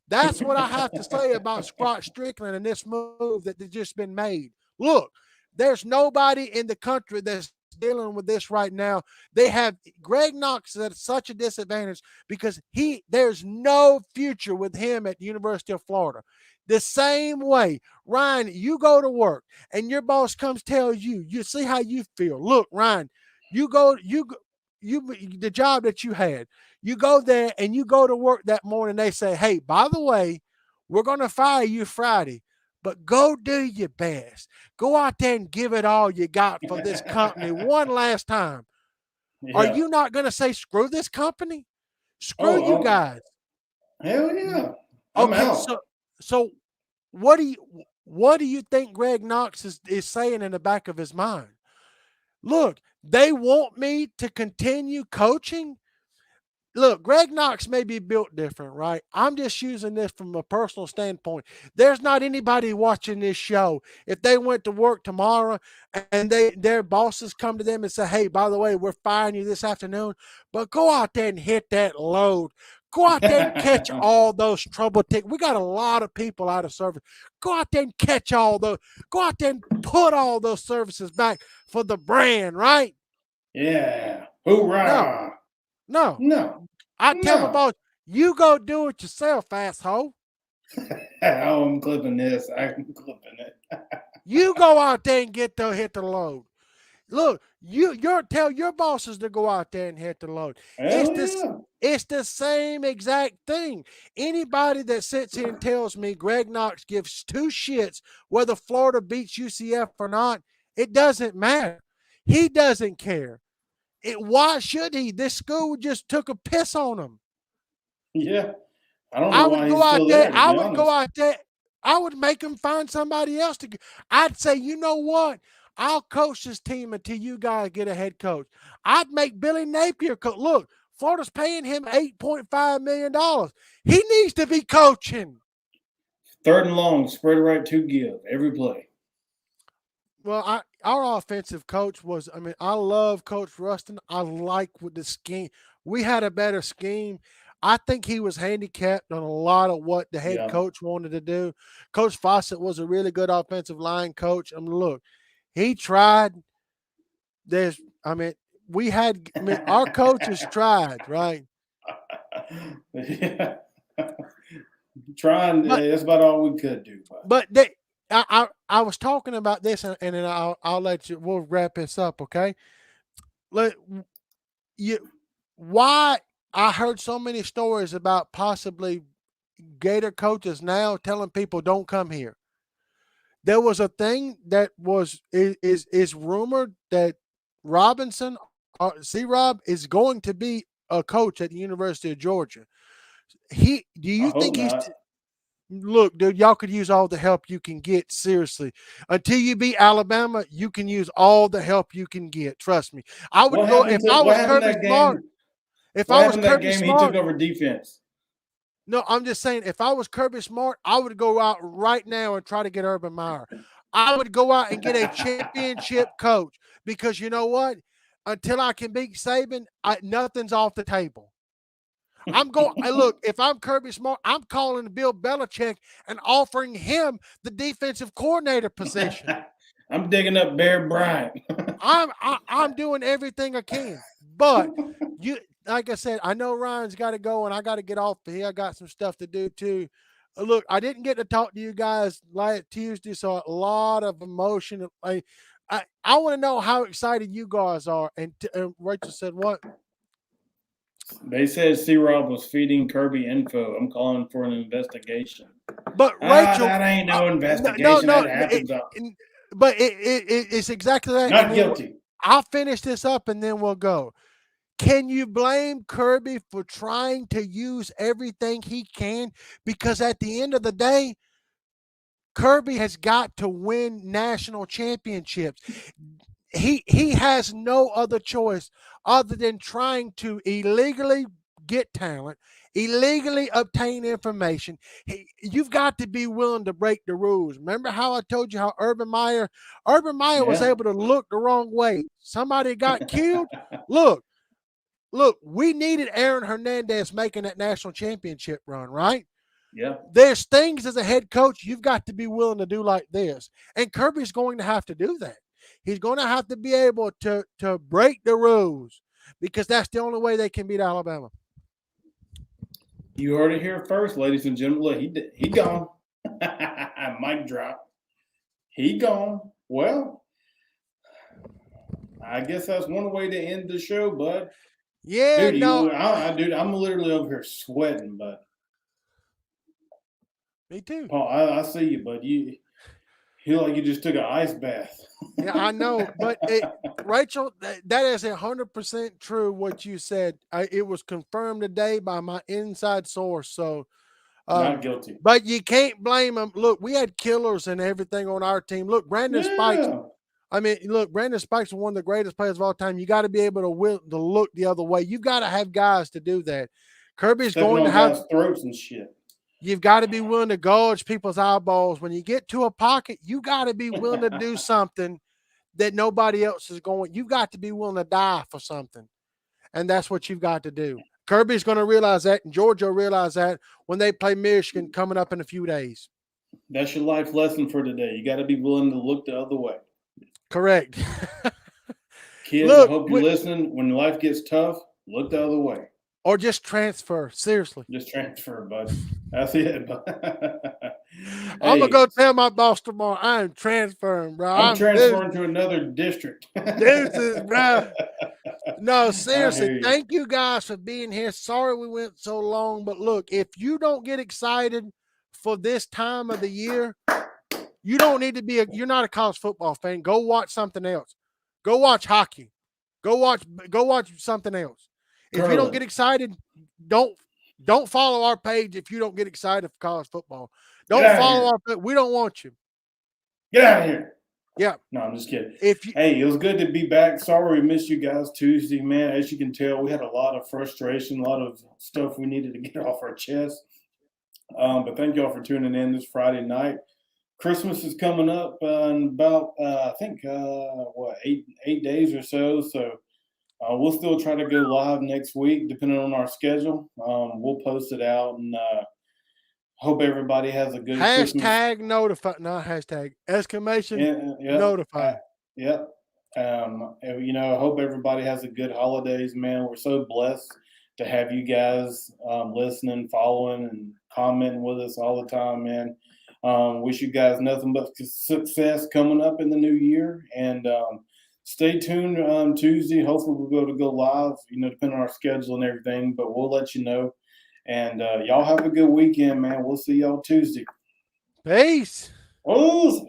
That's what I have to say about Scott Strickland and this move that has just been made. Look, there's nobody in the country that's dealing with this right now. They have Greg Knox is at such a disadvantage because there's no future with him at the University of Florida. The same way, Ryan, you go to work and your boss comes tell you see how you feel. Look, Ryan, the job that you had, you go there and you go to work that morning. They say, hey, by the way, we're going to fire you Friday, but go do your best. Go out there and give it all you got for this company one last time. Yeah. Are you not going to say, screw this company? Screw you guys. Hell yeah. I'm out. So what do you think Greg Knox is saying in the back of his mind? Look, they want me to continue coaching. Look, Greg Knox may be built different, right? I'm just using this from a personal standpoint. There's not anybody watching this show. If they went to work tomorrow and their bosses come to them and say, hey, by the way, we're firing you this afternoon, but go out there and hit that load. Go out there and catch all those trouble tickets. We got a lot of people out of service. Go out there and catch all those. Go out there and put all those services back for the brand, right? Yeah. No, Hoorah. no. No. I tell my No. boss, you go do it yourself, asshole. Oh, I'm clipping this. I'm clipping it. You go out there and hit the load. Look, tell your bosses to go out there and hit the load. Hell yeah. It's the same exact thing. Anybody that sits here and tells me Greg Knox gives two shits whether Florida beats UCF or not, it doesn't matter. He doesn't care. Why should he? This school just took a piss on him. Yeah. I don't I know would why go he's out still there. there, to I be would go honest. out there. I would make him find somebody else to. I'd say, you know what? I'll coach this team until you guys get a head coach. I'd make Billy Napier coach. Look, Florida's paying him $8.5 million. He needs to be coaching. 3rd and long, spread right to give every play. Well, our offensive coach was, I love Coach Rustin. I like with the scheme. We had a better scheme. I think he was handicapped on a lot of what the head Yeah. coach wanted to do. Coach Fawcett was a really good offensive line coach. Look, he tried. Our coaches tried, right? Yeah. Trying, that's about all we could do. But I was talking about this, and then I'll let you. We'll wrap this up, okay? Why I heard so many stories about possibly Gator coaches now telling people don't come here. There was a thing that is rumored that Robinson, C-Rob, is going to be a coach at the University of Georgia. Do you think he's? Look, dude, y'all could use all the help you can get. Seriously, until you beat Alabama, you can use all the help you can get. Trust me. I would go if I was Kirby Smart. If I was Kirby Smart, he took over defense. No, I'm just saying, if I was Kirby Smart, I would go out right now and try to get Urban Meyer. I would go out and get a championship coach because you know what? Until I can beat Saban, nothing's off the table. Look, if I'm Kirby Smart, I'm calling Bill Belichick and offering him the defensive coordinator position. I'm digging up Bear Bryant. I'm doing everything I can. But like I said, I know Ryan's got to go and I got to get off here. I got some stuff to do too. Look, I didn't get to talk to you guys last Tuesday, so a lot of emotion. I want to know how excited you guys are. And Rachel said what? They said C-Rob was feeding Kirby info. I'm calling for an investigation. But Rachel, that ain't no investigation. That happens. It's exactly that. Not guilty. I'll finish this up and then we'll go. Can you blame Kirby for trying to use everything he can? Because at the end of the day, Kirby has got to win national championships. He has no other choice other than trying to illegally get talent, illegally obtain information. You've got to be willing to break the rules. Remember how I told you how Urban Meyer was able to look the wrong way. Somebody got killed. Look, we needed Aaron Hernandez making that national championship run, right? Yeah. There's things as a head coach you've got to be willing to do like this. And Kirby's going to have to do that. He's going to have to be able to break the rules because that's the only way they can beat Alabama. You heard it here first, ladies and gentlemen. Look, he gone. Mic drop. He gone. Well, I guess that's one way to end the show, bud. Yeah, dude, no. Dude, I'm literally over here sweating, but. Me too. Paul, I see you, bud. You feel like you just took an ice bath. Yeah, I know. But, Rachel, that is 100% true what you said. It was confirmed today by my inside source. So, not guilty. But you can't blame them. Look, we had killers and everything on our team. Look, Brandon Spikes. Brandon Spikes is one of the greatest players of all time. You got to be able to look the other way. You got to have guys to do that. Kirby's going to have throats and shit. You've got to be willing to gouge people's eyeballs. When you get to a pocket, you got to be willing to do something that nobody else is going. You've got to be willing to die for something. And that's what you've got to do. Kirby's going to realize that, and Georgia will realize that when they play Michigan coming up in a few days. That's your life lesson for today. You got to be willing to look the other way. Correct. Kids, I hope you're listening. When life gets tough, look the other way. Or just transfer. Seriously. Just transfer, bud. That's it. I'm going to go tell my boss tomorrow I am transferring, bro. I'm transferring to another district. This is, bro. No, seriously, thank you guys for being here. Sorry we went so long, but look, if you don't get excited for this time of the year, you don't need to be you're not a college football fan. Go watch something else. Go watch hockey. Go watch something else. If you don't get excited, don't follow our page if you don't get excited for college football. Don't follow our page. We don't want you. Get out of here. Yeah. No, I'm just kidding. Hey, it was good to be back. Sorry we missed you guys Tuesday, man. As you can tell, we had a lot of frustration, a lot of stuff we needed to get off our chest. But thank y'all for tuning in this Friday night. Christmas is coming up in about, I think, 8 days or so. So we'll still try to go live next week, depending on our schedule. We'll post it out and hope everybody has a good hashtag notify, not hashtag exclamation notify. Yep. You know, I hope everybody has a good holidays, man. We're so blessed to have you guys listening, following, and commenting with us all the time, man. Wish you guys nothing but success coming up in the new year. And stay tuned on Tuesday. Hopefully we'll go live, you know, depending on our schedule and everything, but we'll let you know. And y'all have a good weekend, man. We'll see y'all Tuesday. Peace. Oh.